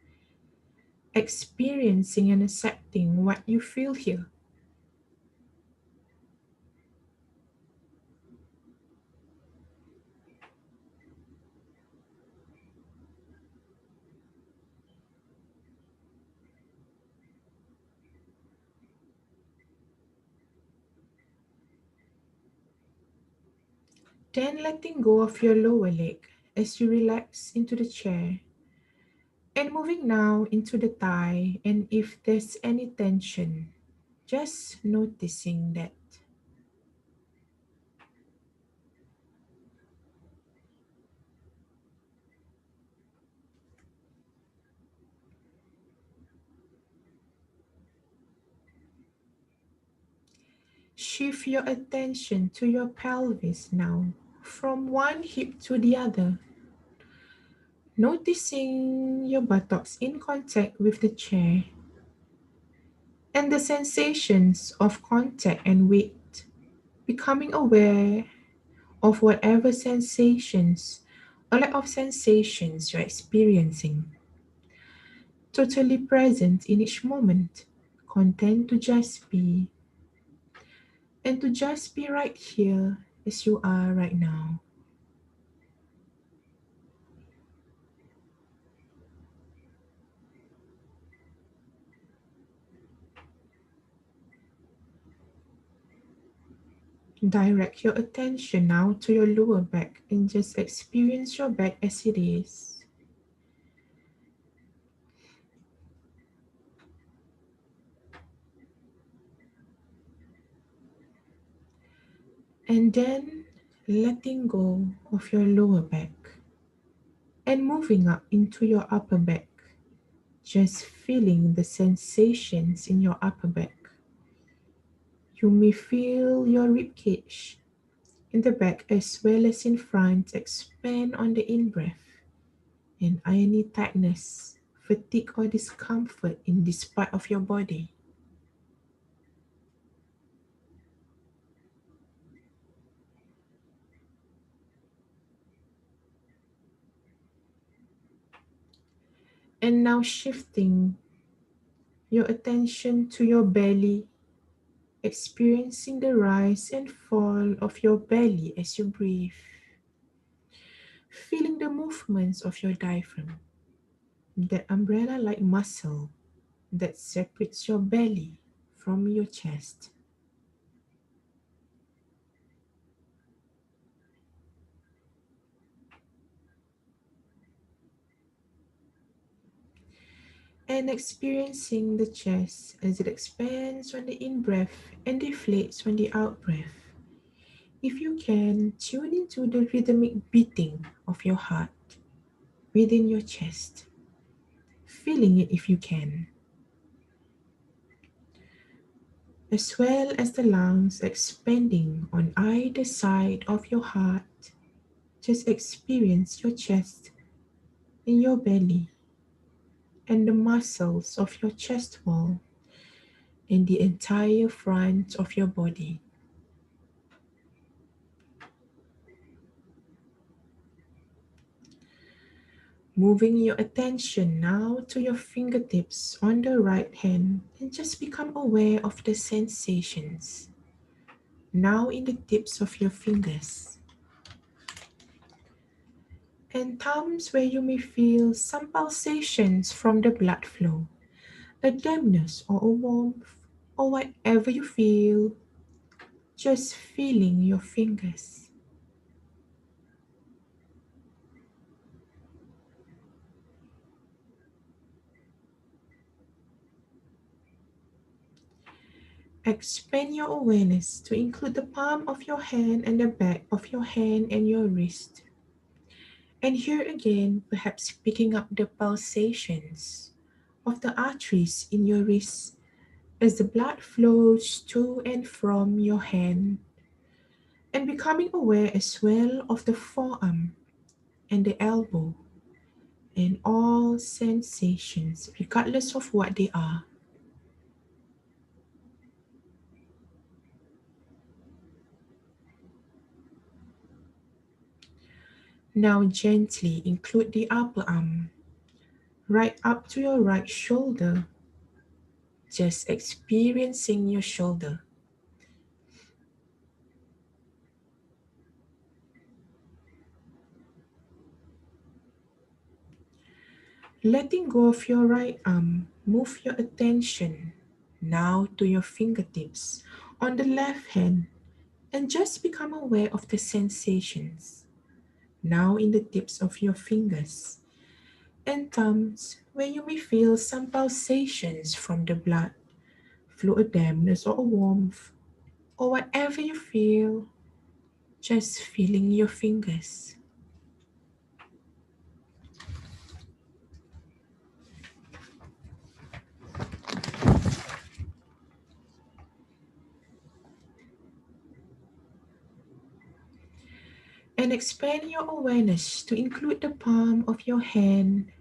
experiencing and accepting what you feel here. Then letting go of your lower leg as you relax into the chair. And moving now into the thigh, and if there's any tension, just noticing that. Shift your attention to your pelvis now, from one hip to the other. Noticing your buttocks in contact with the chair and the sensations of contact and weight. Becoming aware of whatever sensations or lack of sensations you're experiencing. Totally present in each moment, content to just be, and to just be right here as you are right now. Direct your attention now to your lower back and just experience your back as it is. And then letting go of your lower back and moving up into your upper back. Just feeling the sensations in your upper back. You may feel your ribcage in the back as well as in front expand on the in-breath, and any tightness, fatigue or discomfort in this part of your body. And now shifting your attention to your belly, experiencing the rise and fall of your belly as you breathe. Feeling the movements of your diaphragm, that umbrella-like muscle that separates your belly from your chest. And experiencing the chest as it expands on the in-breath and deflates on the out-breath. If you can, tune into the rhythmic beating of your heart within your chest, feeling it if you can, as well as the lungs expanding on either side of your heart. Just experience your chest and your belly and the muscles of your chest wall and the entire front of your body. Moving your attention now to your fingertips on the right hand and just become aware of the sensations now in the tips of your fingers. and times where you may feel some pulsations from the blood flow, a dampness or a warmth, or whatever you feel, just feeling your fingers. Expand your awareness to include the palm of your hand and the back of your hand and your wrist. And here again, perhaps picking up the pulsations of the arteries in your wrist as the blood flows to and from your hand, and becoming aware as well of the forearm and the elbow and all sensations, regardless of what they are. Now gently include the upper arm, right up to your right shoulder, just experiencing your shoulder. Letting go of your right arm, move your attention now to your fingertips on the left hand and just become aware of the sensations now in the tips of your fingers and thumbs where you may feel some pulsations from the blood flow, a dampness or a warmth, or whatever you feel, just feeling your fingers. And expand your awareness to include the palm of your hand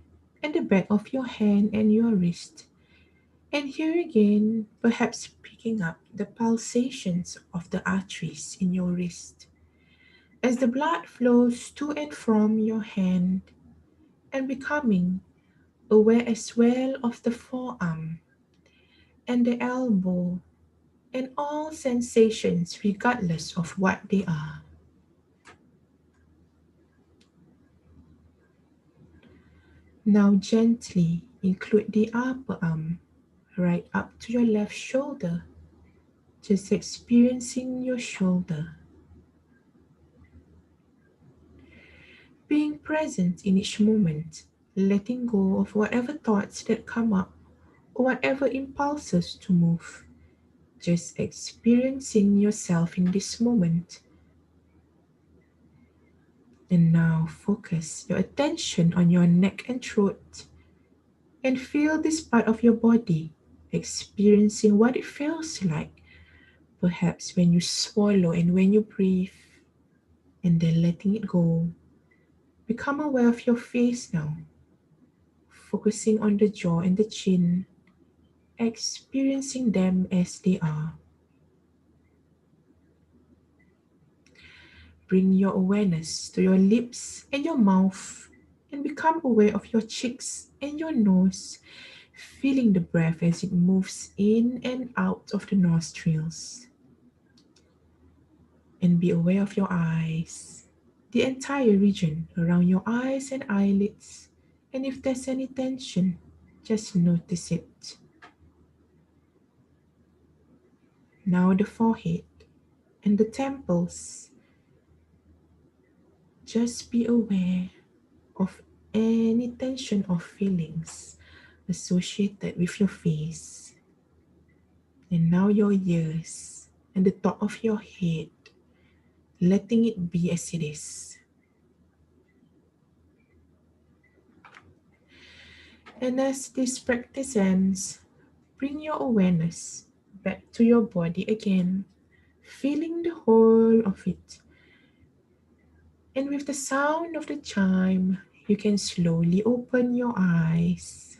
and the back of your hand and your wrist. And here again, perhaps picking up the pulsations of the arteries in your wrist as the blood flows to and from your hand, and becoming aware as well of the forearm and the elbow and all sensations regardless of what they are. Now gently include the upper arm right up to your left shoulder, just experiencing your shoulder. Being present in each moment, letting go of whatever thoughts that come up or whatever impulses to move, just experiencing yourself in this moment. And now focus your attention on your neck and throat and feel this part of your body, experiencing what it feels like, perhaps when you swallow and when you breathe, and then letting it go. Become aware of your face now, focusing on the jaw and the chin, experiencing them as they are. Bring your awareness to your lips and your mouth and become aware of your cheeks and your nose, feeling the breath as it moves in and out of the nostrils. And be aware of your eyes, the entire region around your eyes and eyelids, and if there's any tension, just notice it. Now the forehead and the temples. Just be aware of any tension or feelings associated with your face. And now your ears and the top of your head, letting it be as it is. And as this practice ends, bring your awareness back to your body again, feeling the whole of it. And with the sound of the chime, you can slowly open your eyes.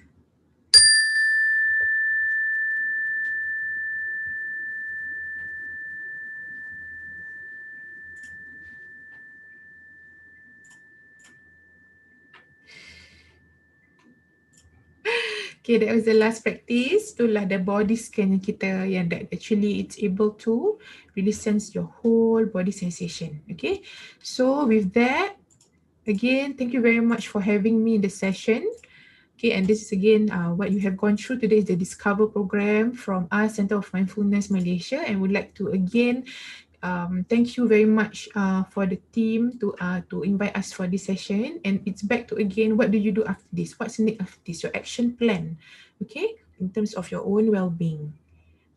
Okay, that was the last practice. Itulah the body scan kita yang that actually it's able to really sense your whole body sensation. Okay, so with that, again, thank you very much for having me in the session. Okay, and this is again what you have gone through today is the Discover program from our Center of Mindfulness Malaysia, and would like to again thank you very much for the team to invite us for this session. And it's back to again, what do you do after this? What's next after this? Your action plan, okay, in terms of your own well-being.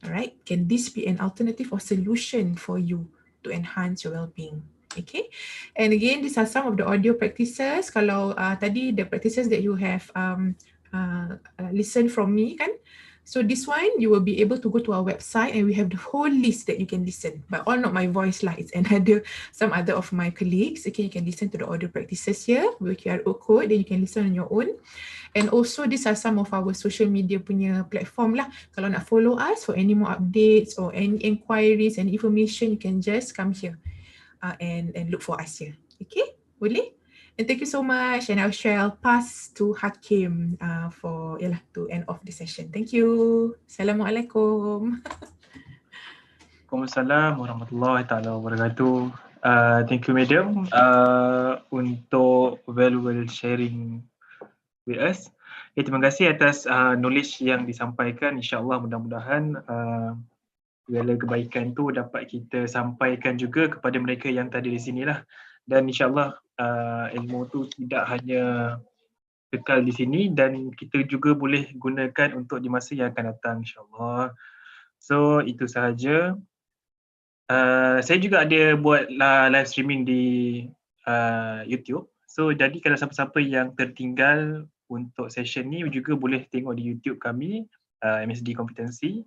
All right, can this be an alternative or solution for you to enhance your well-being? Okay, and again, these are some of the audio practices. Kalau tadi the practices that you have listened from me kan, so this one you will be able to go to our website and we have the whole list that you can listen, but all not my voice lah, it's some other of my colleagues. Okay, you can listen to the audio practices here with QR code, then you can listen on your own. And also these are some of our social media punya platform lah. Kalau nak follow us for any more updates or any inquiries and information, you can just come here and look for us here. Okay, boleh? And thank you so much, and I shall pass to Hakim to end off the session. Thank you. Assalamualaikum. Waalaikumsalam warahmatullahi taala wabarakatuh. Thank you madam untuk valuable sharing with us. Terima kasih atas knowledge yang disampaikan. InsyaAllah mudah-mudahan segala kebaikan tu dapat kita sampaikan juga kepada mereka yang tadi di sini lah. Dan insyaAllah ilmu tu tidak hanya kekal di sini dan kita juga boleh gunakan untuk di masa yang akan datang insyaAllah. So itu sahaja. Saya juga ada buat live streaming di YouTube. So jadi kalau siapa-siapa yang tertinggal untuk session ni juga boleh tengok di YouTube kami, MSD Kompetensi.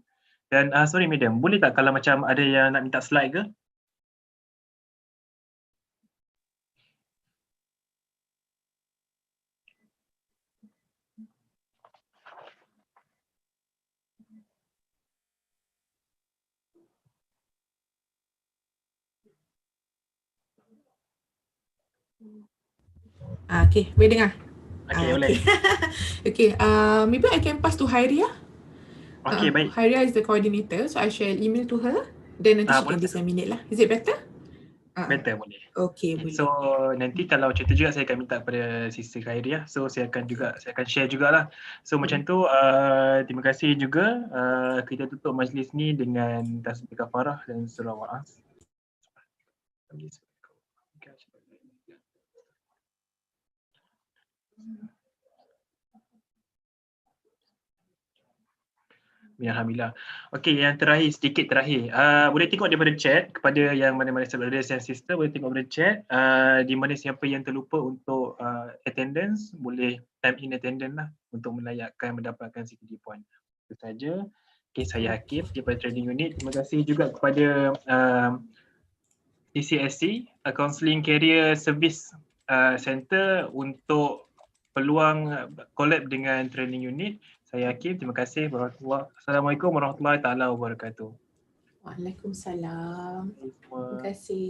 Dan sorry madam, boleh tak kalau macam ada yang nak minta slide ke? Okay, boleh dengar? Okay, boleh. Okay, maybe I can pass to Hairia. Okay, baik. Hairia is the coordinator, so I shall email to her. Then nanti she can disseminate lah. Is it better? Better, boleh. Okay, boleh. So nanti kalau cerita juga saya akan minta kepada sister Khairia. So saya akan share jugalah. So macam tu, terima kasih juga. Kita tutup majlis ni dengan tasbih kafarah dan surah wa'as. Alhamdulillah. Okey, yang terakhir, sedikit terakhir. Boleh tengok daripada chat kepada yang mana-mana brothers and sister, boleh tengok daripada chat. Di mana siapa yang terlupa untuk attendance, boleh time in attendance lah untuk melayakkan mendapatkan CPD point. Itu saja. Okey, saya Hakim daripada training unit. Terima kasih juga kepada CCSC, Counselling Career Service Center untuk peluang collab dengan training unit. Saya Hakim, terima kasih. Assalamualaikum warahmatullahi taala wabarakatuh. Waalaikumsalam. Terima kasih.